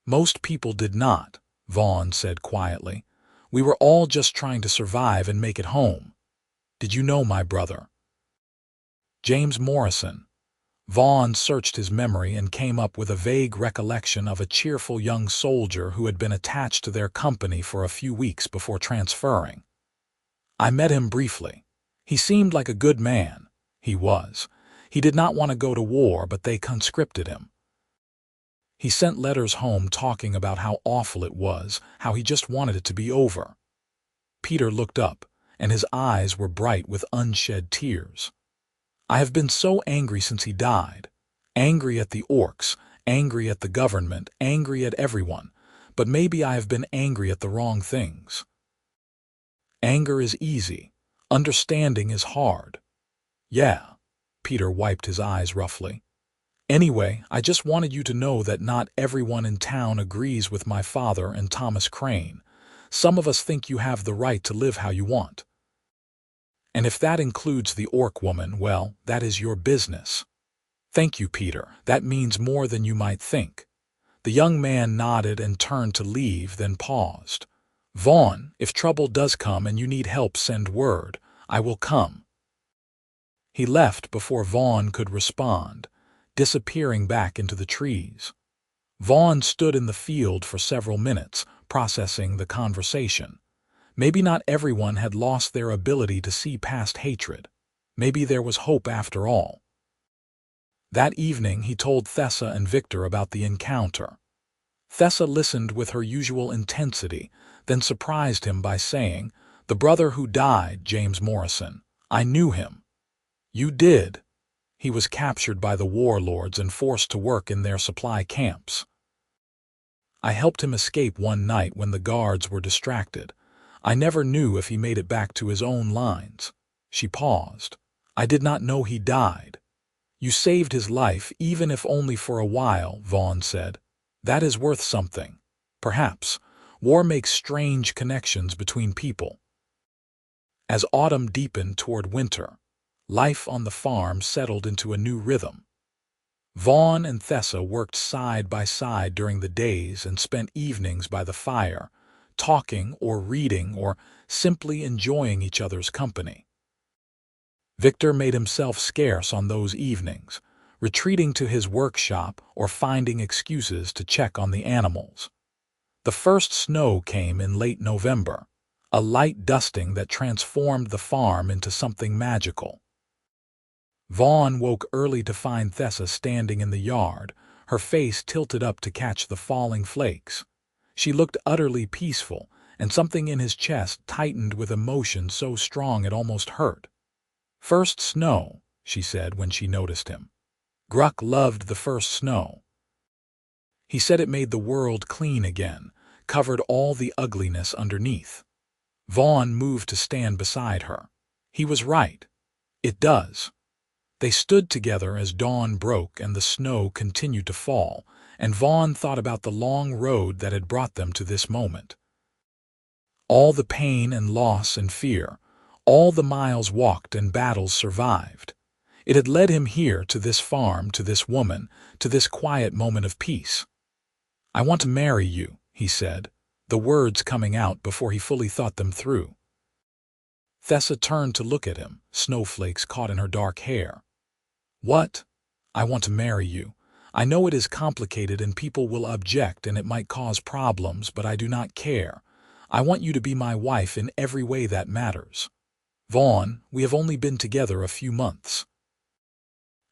"Most people did not," Vaughn said quietly. "We were all just trying to survive and make it home." "Did you know my brother?" "James Morrison." Vaughn searched his memory and came up with a vague recollection of a cheerful young soldier who had been attached to their company for a few weeks before transferring. "I met him briefly. He seemed like a good man." "He was. He did not want to go to war, but they conscripted him. He sent letters home talking about how awful it was, how he just wanted it to be over." Peter looked up, and his eyes were bright with unshed tears. "I have been so angry since he died. Angry at the orcs, angry at the government, angry at everyone. But maybe I have been angry at the wrong things. Anger is easy. Understanding is hard." "Yeah." Peter wiped his eyes roughly. "Anyway, I just wanted you to know that not everyone in town agrees with my father and Thomas Crane. Some of us think you have the right to live how you want. And if that includes the orc woman, well, that is your business." "Thank you, Peter. That means more than you might think." The young man nodded and turned to leave, then paused. "Vaughn, if trouble does come and you need help, send word. I will come." He left before Vaughn could respond, disappearing back into the trees. Vaughn stood in the field for several minutes, processing the conversation. Maybe not everyone had lost their ability to see past hatred. Maybe there was hope after all. That evening he told Thessa and Victor about the encounter. Thessa listened with her usual intensity, then surprised him by saying, "The brother who died, James Morrison. I knew him." "You did?" "He was captured by the warlords and forced to work in their supply camps. I helped him escape one night when the guards were distracted. I never knew if he made it back to his own lines." She paused. "I did not know he died." "You saved his life, even if only for a while," Vaughn said. "That is worth something. Perhaps. War makes strange connections between people." As autumn deepened toward winter, life on the farm settled into a new rhythm. Vaughn and Thessa worked side by side during the days and spent evenings by the fire, talking or reading or simply enjoying each other's company. Victor made himself scarce on those evenings, retreating to his workshop or finding excuses to check on the animals. The first snow came in late November, a light dusting that transformed the farm into something magical. Vaughn woke early to find Thessa standing in the yard, her face tilted up to catch the falling flakes. She looked utterly peaceful, and something in his chest tightened with emotion so strong it almost hurt. "First snow," she said when she noticed him. Gruck loved the first snow. He said it made the world clean again, covered all the ugliness underneath. Vaughn moved to stand beside her. He was right. It does. They stood together as dawn broke and the snow continued to fall, and Vaughn thought about the long road that had brought them to this moment. All the pain and loss and fear, all the miles walked and battles survived. It had led him here to this farm, to this woman, to this quiet moment of peace. "I want to marry you," he said, the words coming out before he fully thought them through. Thessa turned to look at him, snowflakes caught in her dark hair. "What? I want to marry you. I know it is complicated and people will object and it might cause problems, but I do not care. I want you to be my wife in every way that matters. Vaughn, we have only been together a few months.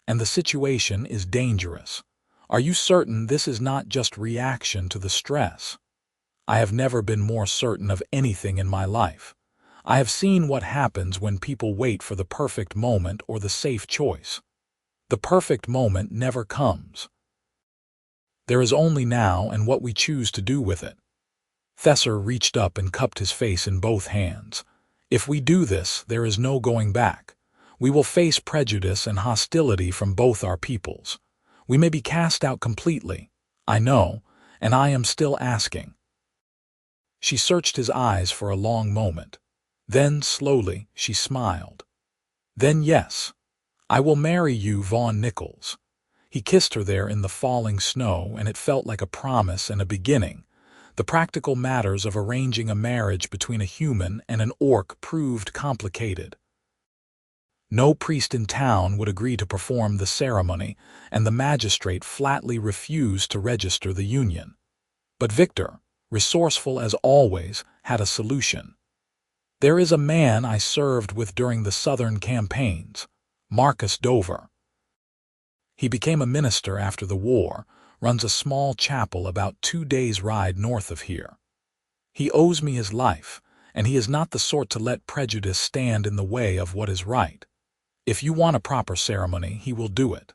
And the situation is dangerous. Are you certain this is not just reaction to the stress? I have never been more certain of anything in my life. I have seen what happens when people wait for the perfect moment or the safe choice. The perfect moment never comes. There is only now and what we choose to do with it." Thessa reached up and cupped his face in both hands. "If we do this, there is no going back. We will face prejudice and hostility from both our peoples. We may be cast out completely, I know, and I am still asking." She searched his eyes for a long moment. Then, slowly, she smiled. "Then yes, I will marry you, Vaughn Nichols." He kissed her there in the falling snow, and it felt like a promise and a beginning. The practical matters of arranging a marriage between a human and an orc proved complicated. No priest in town would agree to perform the ceremony, and the magistrate flatly refused to register the union. But Victor, resourceful as always, had a solution. "There is a man I served with during the southern campaigns, Marcus Dover. He became a minister after the war, runs a small chapel about 2 days' ride north of here. He owes me his life, and he is not the sort to let prejudice stand in the way of what is right. If you want a proper ceremony, he will do it."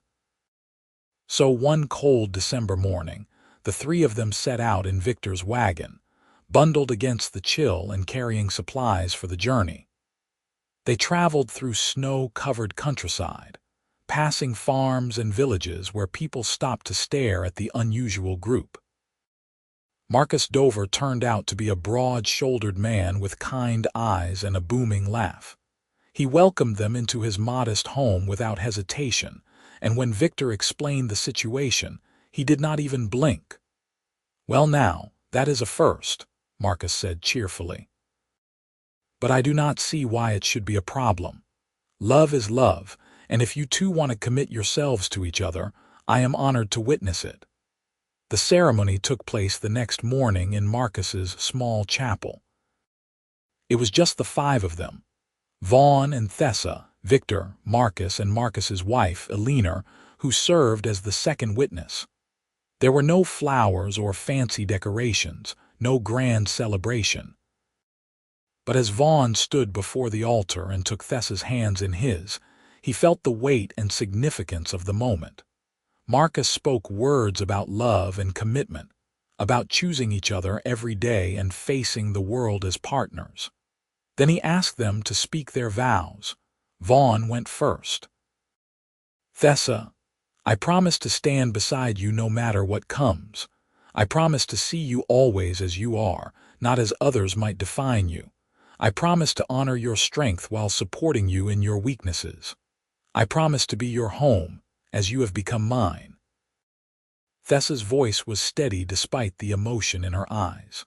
So one cold December morning, the three of them set out in Victor's wagon, bundled against the chill and carrying supplies for the journey. They traveled through snow-covered countryside, passing farms and villages where people stopped to stare at the unusual group. Marcus Dover turned out to be a broad-shouldered man with kind eyes and a booming laugh. He welcomed them into his modest home without hesitation, and when Victor explained the situation, he did not even blink. "Well now, that is a first," Marcus said cheerfully. "But I do not see why it should be a problem. Love is love, and if you two want to commit yourselves to each other, I am honored to witness it." The ceremony took place the next morning in Marcus's small chapel. It was just the five of them, Vaughn and Thessa, Victor, Marcus, and Marcus's wife, Eleanor, who served as the second witness. There were no flowers or fancy decorations, no grand celebration. But as Vaughn stood before the altar and took Thessa's hands in his, he felt the weight and significance of the moment. Marcus spoke words about love and commitment, about choosing each other every day and facing the world as partners. Then he asked them to speak their vows. Vaughn went first. "Thessa, I promise to stand beside you no matter what comes. I promise to see you always as you are, not as others might define you. I promise to honor your strength while supporting you in your weaknesses. I promise to be your home, as you have become mine." Thessa's voice was steady despite the emotion in her eyes.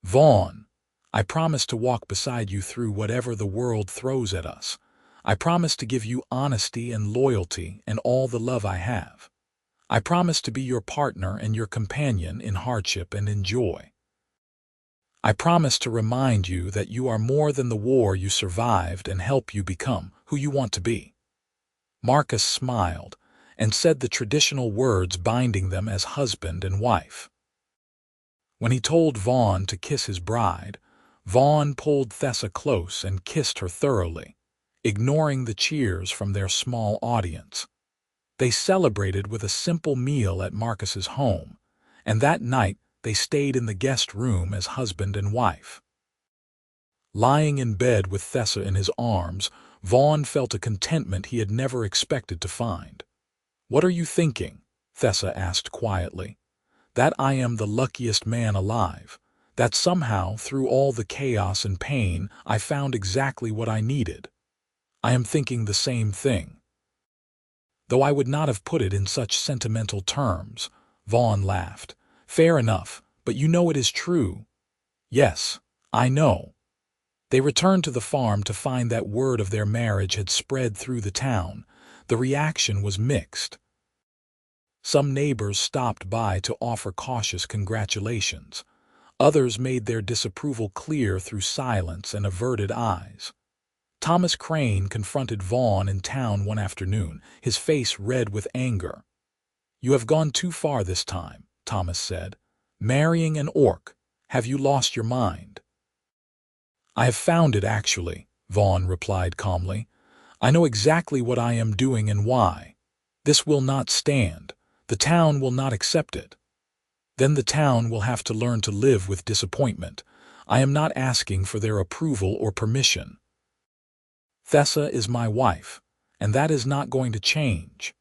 "Vaughn, I promise to walk beside you through whatever the world throws at us. I promise to give you honesty and loyalty and all the love I have. I promise to be your partner and your companion in hardship and in joy. I promise to remind you that you are more than the war you survived and help you become who you want to be." Marcus smiled and said the traditional words binding them as husband and wife. When he told Vaughn to kiss his bride, Vaughn pulled Thessa close and kissed her thoroughly, ignoring the cheers from their small audience. They celebrated with a simple meal at Marcus's home, and that night they stayed in the guest room as husband and wife. Lying in bed with Thessa in his arms, Vaughn felt a contentment he had never expected to find. "What are you thinking?" Thessa asked quietly. "That I am the luckiest man alive, that somehow, through all the chaos and pain, I found exactly what I needed. I am thinking the same thing." "Though I would not have put it in such sentimental terms," Vaughn laughed. "Fair enough, but you know it is true." "Yes, I know." They returned to the farm to find that word of their marriage had spread through the town. The reaction was mixed. Some neighbors stopped by to offer cautious congratulations. Others made their disapproval clear through silence and averted eyes. Thomas Crane confronted Vaughn in town one afternoon, his face red with anger. "You have gone too far this time," Thomas said. "Marrying an orc. Have you lost your mind?" "I have found it, actually," Vaughn replied calmly. "I know exactly what I am doing and why. This will not stand. The town will not accept it. Then the town will have to learn to live with disappointment. I am not asking for their approval or permission. Thessa is my wife, and that is not going to change."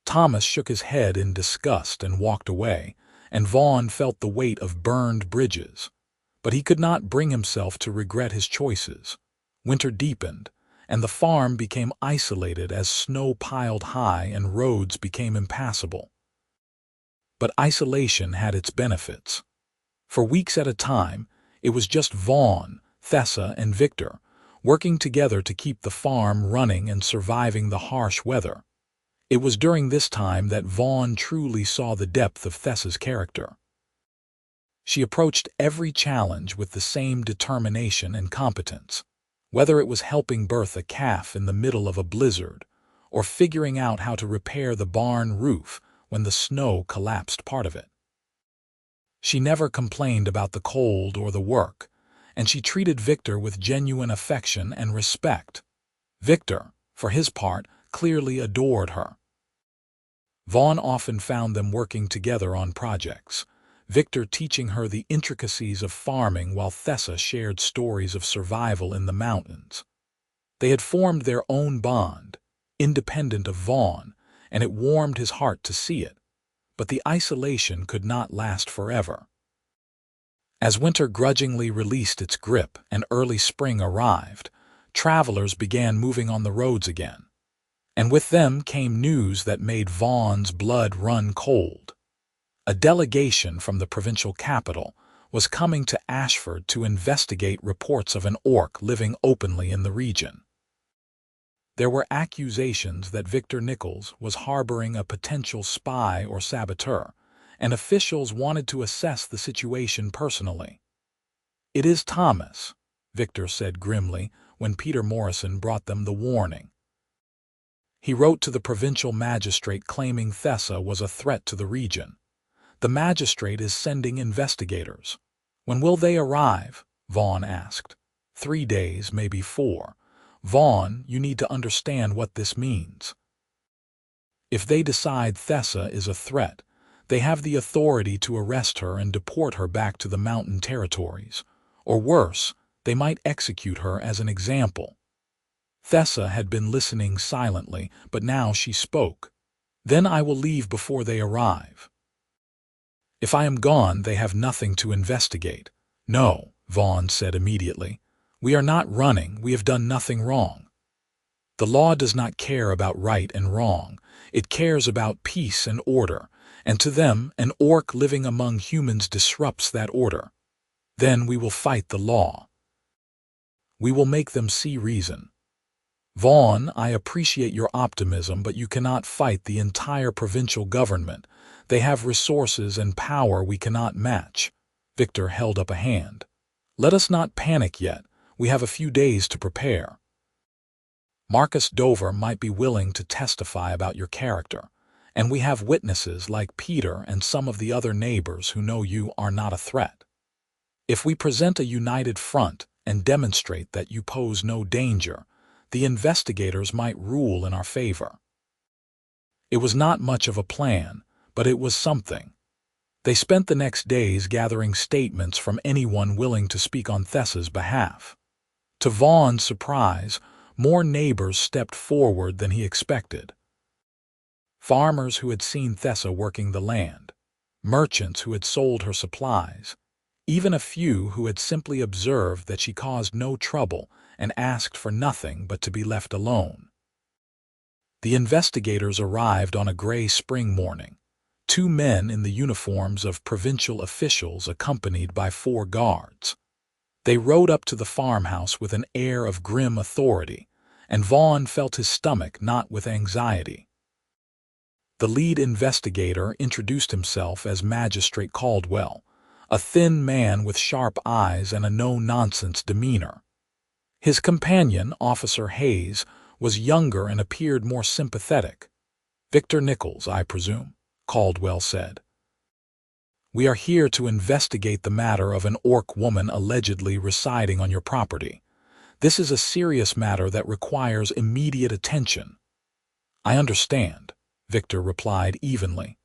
Thomas shook his head in disgust and walked away, and Vaughn felt the weight of burned bridges. But he could not bring himself to regret his choices. Winter deepened, and the farm became isolated as snow piled high and roads became impassable. But isolation had its benefits. For weeks at a time, it was just Vaughn, Thessa, and Victor, working together to keep the farm running and surviving the harsh weather. It was during this time that Vaughn truly saw the depth of Thessa's character. She approached every challenge with the same determination and competence, whether it was helping birth a calf in the middle of a blizzard or figuring out how to repair the barn roof when the snow collapsed part of it. She never complained about the cold or the work, and she treated Victor with genuine affection and respect. Victor, for his part, clearly adored her. Vaughn often found them working together on projects, Victor teaching her the intricacies of farming while Thessa shared stories of survival in the mountains. They had formed their own bond, independent of Vaughn, and it warmed his heart to see it. But the isolation could not last forever. As winter grudgingly released its grip and early spring arrived, travelers began moving on the roads again. And with them came news that made Vaughn's blood run cold. A delegation from the provincial capital was coming to Ashford to investigate reports of an orc living openly in the region. There were accusations that Victor Nichols was harboring a potential spy or saboteur, and officials wanted to assess the situation personally. "It is Thomas," Victor said grimly when Peter Morrison brought them the warning. He wrote to the provincial magistrate claiming Thessa was a threat to the region. "The magistrate is sending investigators." "When will they arrive?" Vaughn asked. 3 days, maybe 4. "Vaughn, you need to understand what this means. If they decide Thessa is a threat, they have the authority to arrest her and deport her back to the mountain territories. Or worse, they might execute her as an example." Thessa had been listening silently, but now she spoke. "Then I will leave before they arrive. If I am gone, they have nothing to investigate." "No," Vaughn said immediately. "We are not running. We have done nothing wrong. The law does not care about right and wrong. It cares about peace and order, and to them, an orc living among humans disrupts that order. Then we will fight the law. We will make them see reason." Vaughn, I appreciate your optimism, but you cannot fight the entire provincial government. They have resources and power we cannot match. Victor held up a hand. Let us not panic yet. We have a few days to prepare. Marcus Dover might be willing to testify about your character, and we have witnesses like Peter and some of the other neighbors who know you are not a threat. If we present a united front and demonstrate that you pose no danger, the investigators might rule in our favor. It was not much of a plan, but it was something. They spent the next days gathering statements from anyone willing to speak on Thessa's behalf. To Vaughn's surprise, more neighbors stepped forward than he expected. Farmers who had seen Thessa working the land, merchants who had sold her supplies, even a few who had simply observed that she caused no trouble and asked for nothing but to be left alone. The investigators arrived on a gray spring morning, 2 men in the uniforms of provincial officials accompanied by 4 guards. They rode up to the farmhouse with an air of grim authority, and Vaughn felt his stomach knot with anxiety. The lead investigator introduced himself as Magistrate Caldwell, a thin man with sharp eyes and a no-nonsense demeanor. His companion, Officer Hayes, was younger and appeared more sympathetic. "Victor Nichols, I presume," Caldwell said. "We are here to investigate the matter of an orc woman allegedly residing on your property. This is a serious matter that requires immediate attention." "I understand," Victor replied evenly.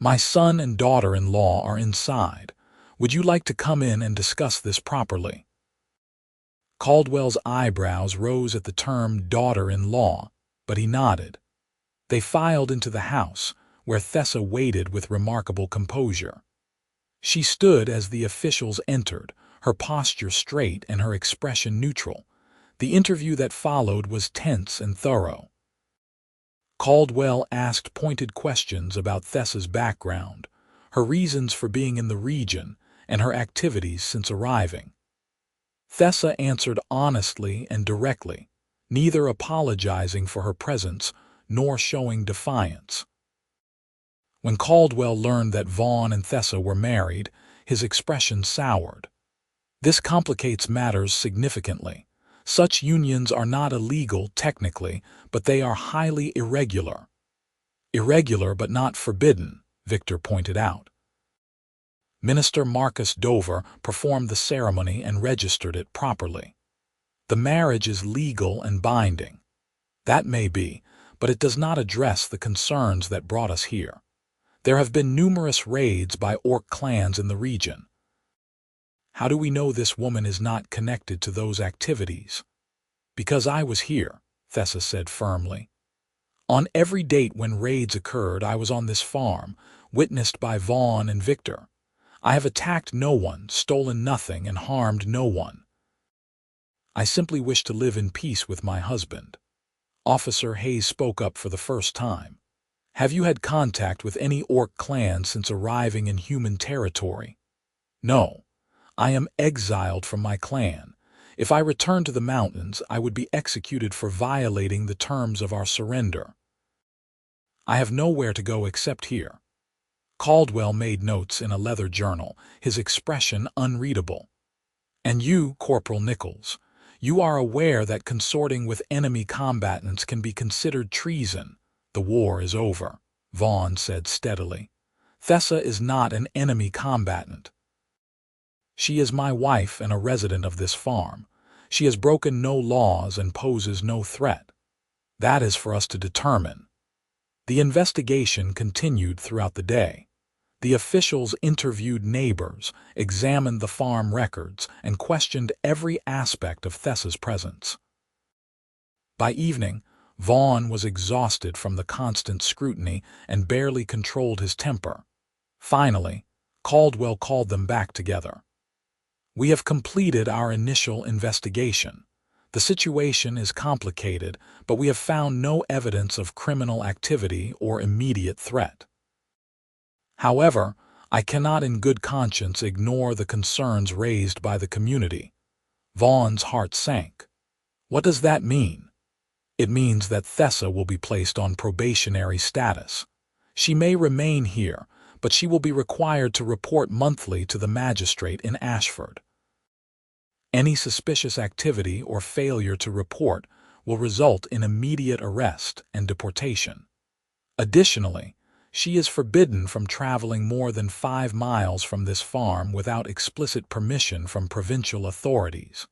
"My son and daughter-in-law are inside. Would you like to come in and discuss this properly?" Caldwell's eyebrows rose at the term daughter-in-law, but he nodded. They filed into the house, where Thessa waited with remarkable composure. She stood as the officials entered, her posture straight and her expression neutral. The interview that followed was tense and thorough. Caldwell asked pointed questions about Thessa's background, her reasons for being in the region, and her activities since arriving. Thessa answered honestly and directly, neither apologizing for her presence nor showing defiance. When Caldwell learned that Vaughn and Thessa were married, his expression soured. "This complicates matters significantly. Such unions are not illegal technically, but they are highly irregular." "Irregular but not forbidden," Victor pointed out. Minister Marcus Dover performed the ceremony and registered it properly. "The marriage is legal and binding." "That may be, but it does not address the concerns that brought us here. There have been numerous raids by orc clans in the region." "How do we know this woman is not connected to those activities?" "Because I was here," Thessa said firmly. "On every date when raids occurred, I was on this farm, witnessed by Vaughn and Victor. I have attacked no one, stolen nothing, and harmed no one. I simply wish to live in peace with my husband." Officer Hayes spoke up for the first time. "Have you had contact with any orc clan since arriving in human territory?" "No. I am exiled from my clan. If I returned to the mountains, I would be executed for violating the terms of our surrender. I have nowhere to go except here." Caldwell made notes in a leather journal, his expression unreadable. "And you, Corporal Nichols, you are aware that consorting with enemy combatants can be considered treason. The war is over," Vaughn said steadily. "Thessa is not an enemy combatant. She is my wife and a resident of this farm. She has broken no laws and poses no threat. That is for us to determine." The investigation continued throughout the day. The officials interviewed neighbors, examined the farm records, and questioned every aspect of Thessa's presence. By evening, Vaughn was exhausted from the constant scrutiny and barely controlled his temper. Finally, Caldwell called them back together. "We have completed our initial investigation. The situation is complicated, but we have found no evidence of criminal activity or immediate threat. However, I cannot in good conscience ignore the concerns raised by the community." Vaughn's heart sank. "What does that mean?" It means that Thessa will be placed on probationary status. She may remain here, but she will be required to report monthly to the magistrate in Ashford. Any suspicious activity or failure to report will result in immediate arrest and deportation. Additionally, she is forbidden from traveling more than 5 miles from this farm without explicit permission from provincial authorities.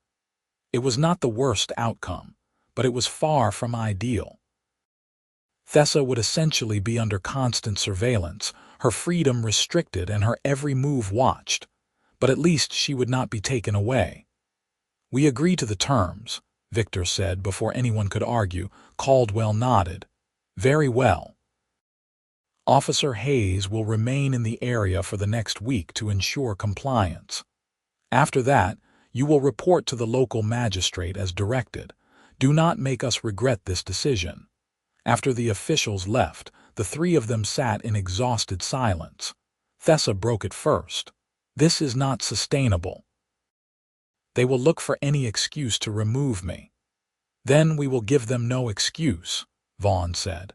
It was not the worst outcome, but it was far from ideal. Thessa would essentially be under constant surveillance, her freedom restricted and her every move watched, but at least she would not be taken away. "We agree to the terms," Victor said before anyone could argue. Caldwell nodded. "Very well. Officer Hayes will remain in the area for the next week to ensure compliance. After that, you will report to the local magistrate as directed. Do not make us regret this decision." After the officials left, the three of them sat in exhausted silence. Thessa broke it first. "This is not sustainable. They will look for any excuse to remove me." "Then we will give them no excuse," Vaughn said.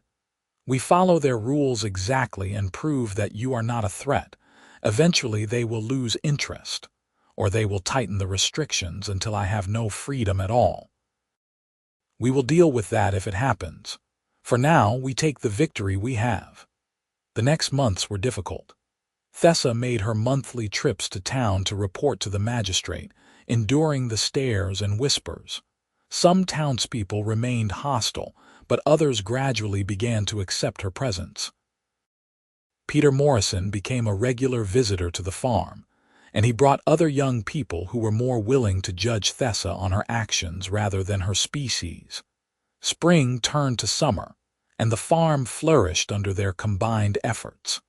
"We follow their rules exactly and prove that you are not a threat. Eventually they will lose interest, or they will tighten the restrictions until I have no freedom at all. We will deal with that if it happens. For now, we take the victory we have." The next months were difficult. Thessa made her monthly trips to town to report to the magistrate, enduring the stares and whispers. Some townspeople remained hostile, but others gradually began to accept her presence. Peter Morrison became a regular visitor to the farm, and he brought other young people who were more willing to judge Thessa on her actions rather than her species. Spring turned to summer, and the farm flourished under their combined efforts.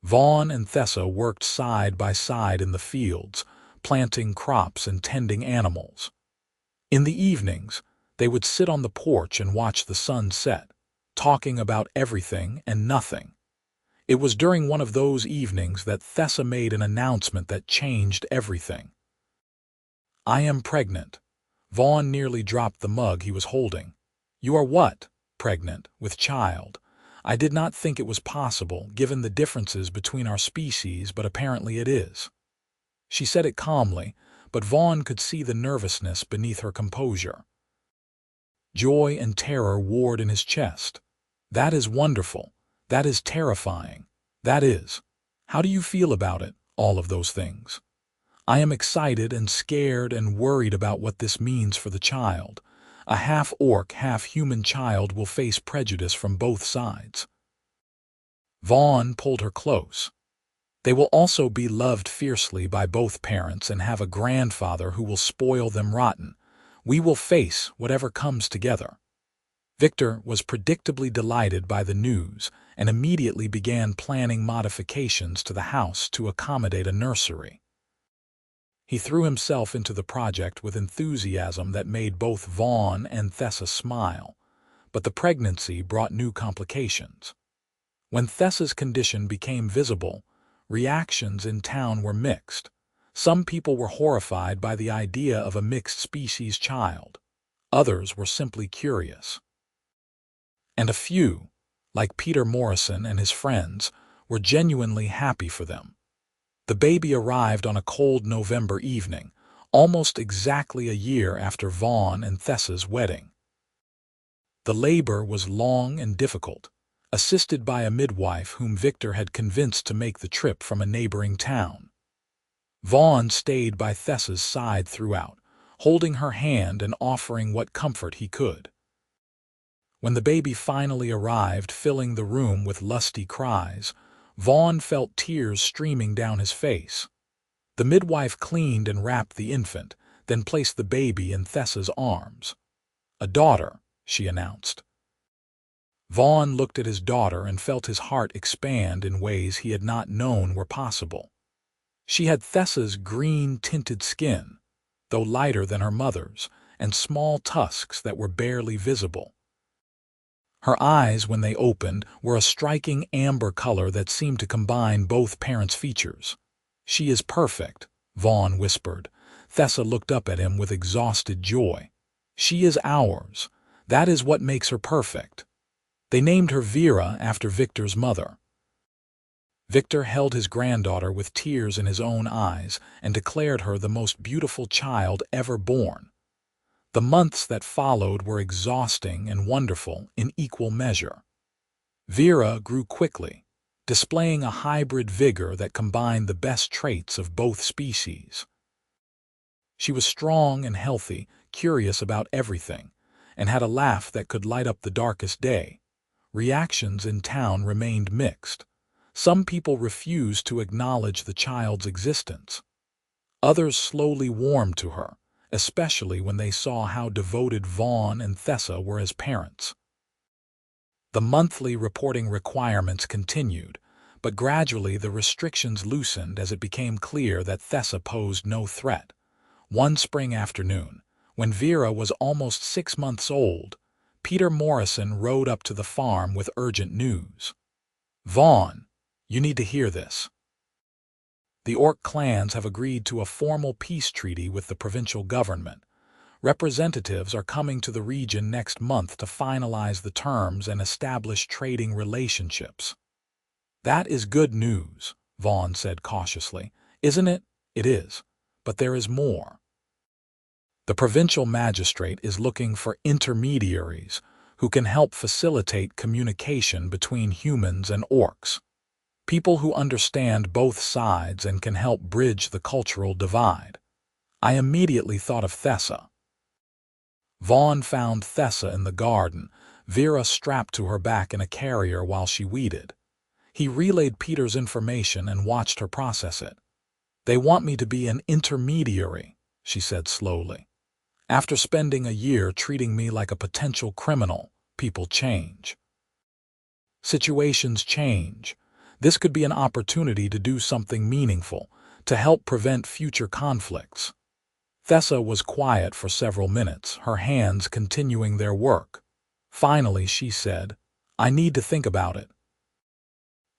Vaughn and Thessa worked side by side in the fields, planting crops and tending animals. In the evenings, they would sit on the porch and watch the sun set, talking about everything and nothing. It was during one of those evenings that Thessa made an announcement that changed everything. "I am pregnant." Vaughn nearly dropped the mug he was holding. "You are what?" "Pregnant, with child. I did not think it was possible, given the differences between our species, but apparently it is." She said it calmly, but Vaughn could see the nervousness beneath her composure. Joy and terror warred in his chest. "That is wonderful. That is terrifying. That is. How do you feel about it, all of those things?" "I am excited and scared and worried about what this means for the child. A half-orc, half-human child will face prejudice from both sides." Vaughn pulled her close. "They will also be loved fiercely by both parents and have a grandfather who will spoil them rotten. We will face whatever comes together." Victor was predictably delighted by the news and immediately began planning modifications to the house to accommodate a nursery. He threw himself into the project with enthusiasm that made both Vaughn and Thessa smile, but the pregnancy brought new complications. When Thessa's condition became visible, reactions in town were mixed. Some people were horrified by the idea of a mixed-species child. Others were simply curious. And a few, like Peter Morrison and his friends, were genuinely happy for them. The baby arrived on a cold November evening, almost exactly a year after Vaughn and Thessa's wedding. The labor was long and difficult, assisted by a midwife whom Victor had convinced to make the trip from a neighboring town. Vaughn stayed by Thessa's side throughout, holding her hand and offering what comfort he could. When the baby finally arrived, filling the room with lusty cries, Vaughn felt tears streaming down his face. The midwife cleaned and wrapped the infant, then placed the baby in Thessa's arms. "A daughter," she announced. Vaughn looked at his daughter and felt his heart expand in ways he had not known were possible. She had Thessa's green-tinted skin, though lighter than her mother's, and small tusks that were barely visible. Her eyes, when they opened, were a striking amber color that seemed to combine both parents' features. "She is perfect," Vaughn whispered. Thessa looked up at him with exhausted joy. "She is ours. That is what makes her perfect. They named her Vera after Victor's mother. Victor held his granddaughter with tears in his own eyes and declared her the most beautiful child ever born. The months that followed were exhausting and wonderful in equal measure. Vera grew quickly, displaying a hybrid vigor that combined the best traits of both species. She was strong and healthy, curious about everything, and had a laugh that could light up the darkest day. Reactions in town remained mixed. Some people refused to acknowledge the child's existence. Others slowly warmed to her, especially when they saw how devoted Vaughn and Thessa were as parents. The monthly reporting requirements continued, but gradually the restrictions loosened as it became clear that Thessa posed no threat. One spring afternoon, when Vera was almost 6 months old, Peter Morrison rode up to the farm with urgent news. "Vaughn, you need to hear this. The Orc clans have agreed to a formal peace treaty with the provincial government. Representatives are coming to the region next month to finalize the terms and establish trading relationships." "That is good news," Vaughn said cautiously. "Isn't it?" "It is. But there is more. The provincial magistrate is looking for intermediaries who can help facilitate communication between humans and orcs. People who understand both sides and can help bridge the cultural divide." I immediately thought of Thessa. Vaughn found Thessa in the garden, Vera strapped to her back in a carrier while she weeded. He relayed Peter's information and watched her process it. "They want me to be an intermediary," she said slowly. "After spending a year treating me like a potential criminal, people change. Situations change. This could be an opportunity to do something meaningful, to help prevent future conflicts." Thessa was quiet for several minutes, her hands continuing their work. Finally, she said, "I need to think about it."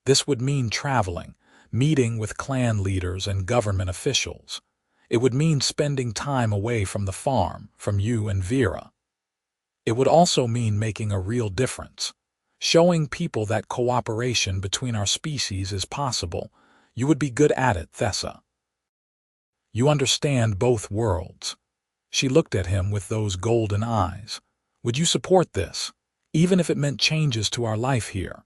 This would mean traveling, meeting with clan leaders and government officials. It would mean spending time away from the farm, from you and Vera. It would also mean making a real difference, showing people that cooperation between our species is possible. You would be good at it, Thessa. You understand both worlds. She looked at him with those golden eyes. Would you support this, even if it meant changes to our life here?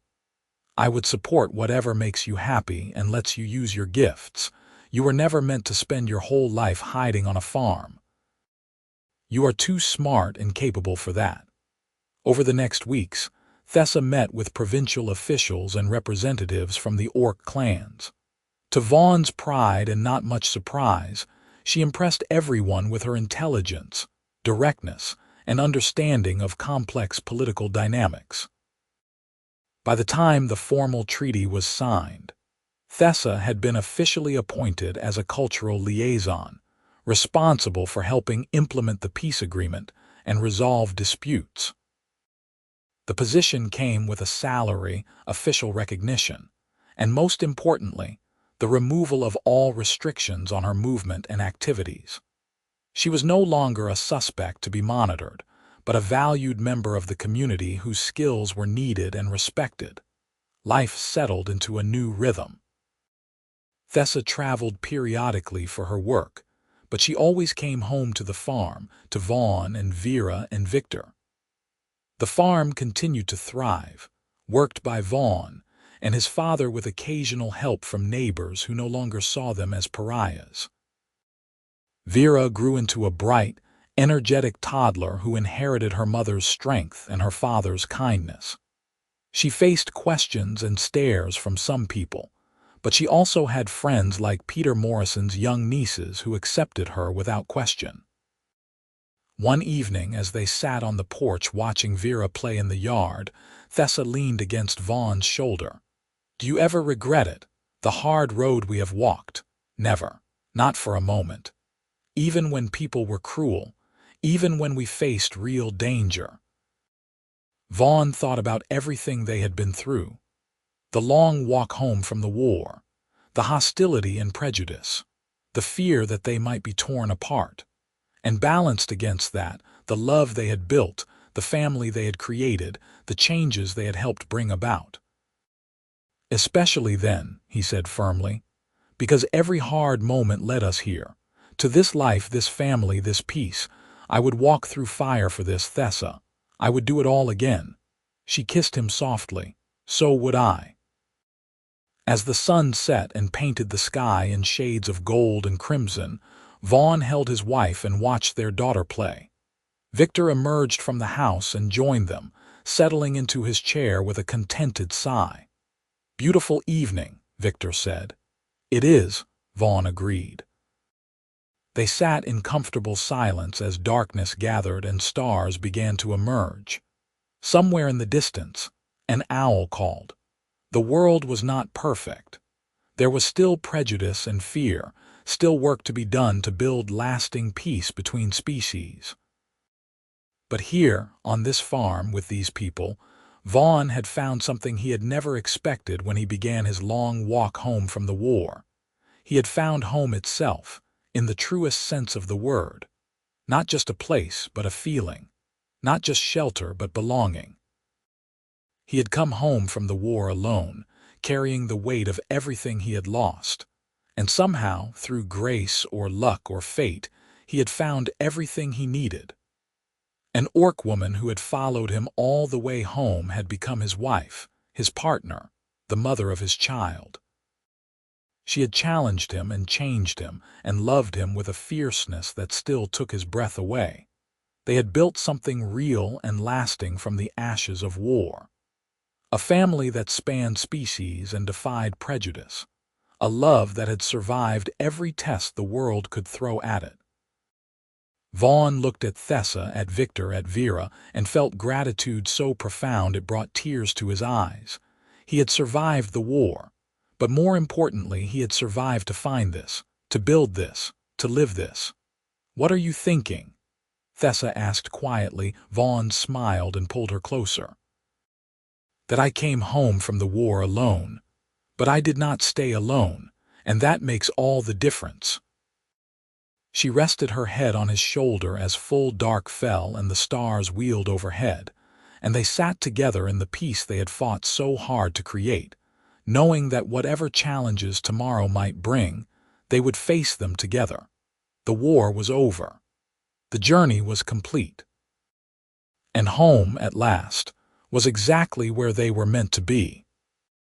I would support whatever makes you happy and lets you use your gifts. You were never meant to spend your whole life hiding on a farm. You are too smart and capable for that. Over the next weeks, Thessa met with provincial officials and representatives from the Orc clans. To Vaughn's pride and not much surprise, she impressed everyone with her intelligence, directness, and understanding of complex political dynamics. By the time the formal treaty was signed, Thessa had been officially appointed as a cultural liaison, responsible for helping implement the peace agreement and resolve disputes. The position came with a salary, official recognition, and most importantly, the removal of all restrictions on her movement and activities. She was no longer a suspect to be monitored, but a valued member of the community whose skills were needed and respected. Life settled into a new rhythm. Thessa traveled periodically for her work, but she always came home to the farm, to Vaughn and Vera and Victor. The farm continued to thrive, worked by Vaughn and his father with occasional help from neighbors who no longer saw them as pariahs. Vera grew into a bright, energetic toddler who inherited her mother's strength and her father's kindness. She faced questions and stares from some people, but she also had friends like Peter Morrison's young nieces who accepted her without question. One evening, as they sat on the porch watching Vera play in the yard, Thessa leaned against Vaughn's shoulder. "Do you ever regret it? The hard road we have walked?" "Never. Not for a moment. Even when people were cruel, even when we faced real danger." Vaughn thought about everything they had been through. The long walk home from the war, the hostility and prejudice, the fear that they might be torn apart, and balanced against that, the love they had built, the family they had created, the changes they had helped bring about. "Especially then," he said firmly, "because every hard moment led us here. To this life, this family, this peace. I would walk through fire for this, Thessa. I would do it all again." She kissed him softly. "So would I." As the sun set and painted the sky in shades of gold and crimson, Vaughn held his wife and watched their daughter play. Victor emerged from the house and joined them, settling into his chair with a contented sigh. "Beautiful evening," Victor said. "It is," Vaughn agreed. They sat in comfortable silence as darkness gathered and stars began to emerge. Somewhere in the distance, an owl called. The world was not perfect. There was still prejudice and fear, still work to be done to build lasting peace between species. But here, on this farm with these people, Vaughn had found something he had never expected when he began his long walk home from the war. He had found home itself, in the truest sense of the word. Not just a place, but a feeling. Not just shelter, but belonging. He had come home from the war alone, carrying the weight of everything he had lost. And somehow, through grace or luck or fate, he had found everything he needed. An orc woman who had followed him all the way home had become his wife, his partner, the mother of his child. She had challenged him and changed him and loved him with a fierceness that still took his breath away. They had built something real and lasting from the ashes of war. A family that spanned species and defied prejudice. A love that had survived every test the world could throw at it. Vaughn looked at Thessa, at Victor, at Vera, and felt gratitude so profound it brought tears to his eyes. He had survived the war, but more importantly, he had survived to find this, to build this, to live this. "What are you thinking?" Thessa asked quietly. Vaughn smiled and pulled her closer. "That I came home from the war alone, but I did not stay alone, and that makes all the difference." She rested her head on his shoulder as full dark fell and the stars wheeled overhead, and they sat together in the peace they had fought so hard to create, knowing that whatever challenges tomorrow might bring, they would face them together. The war was over. The journey was complete. And home, at last, was exactly where they were meant to be.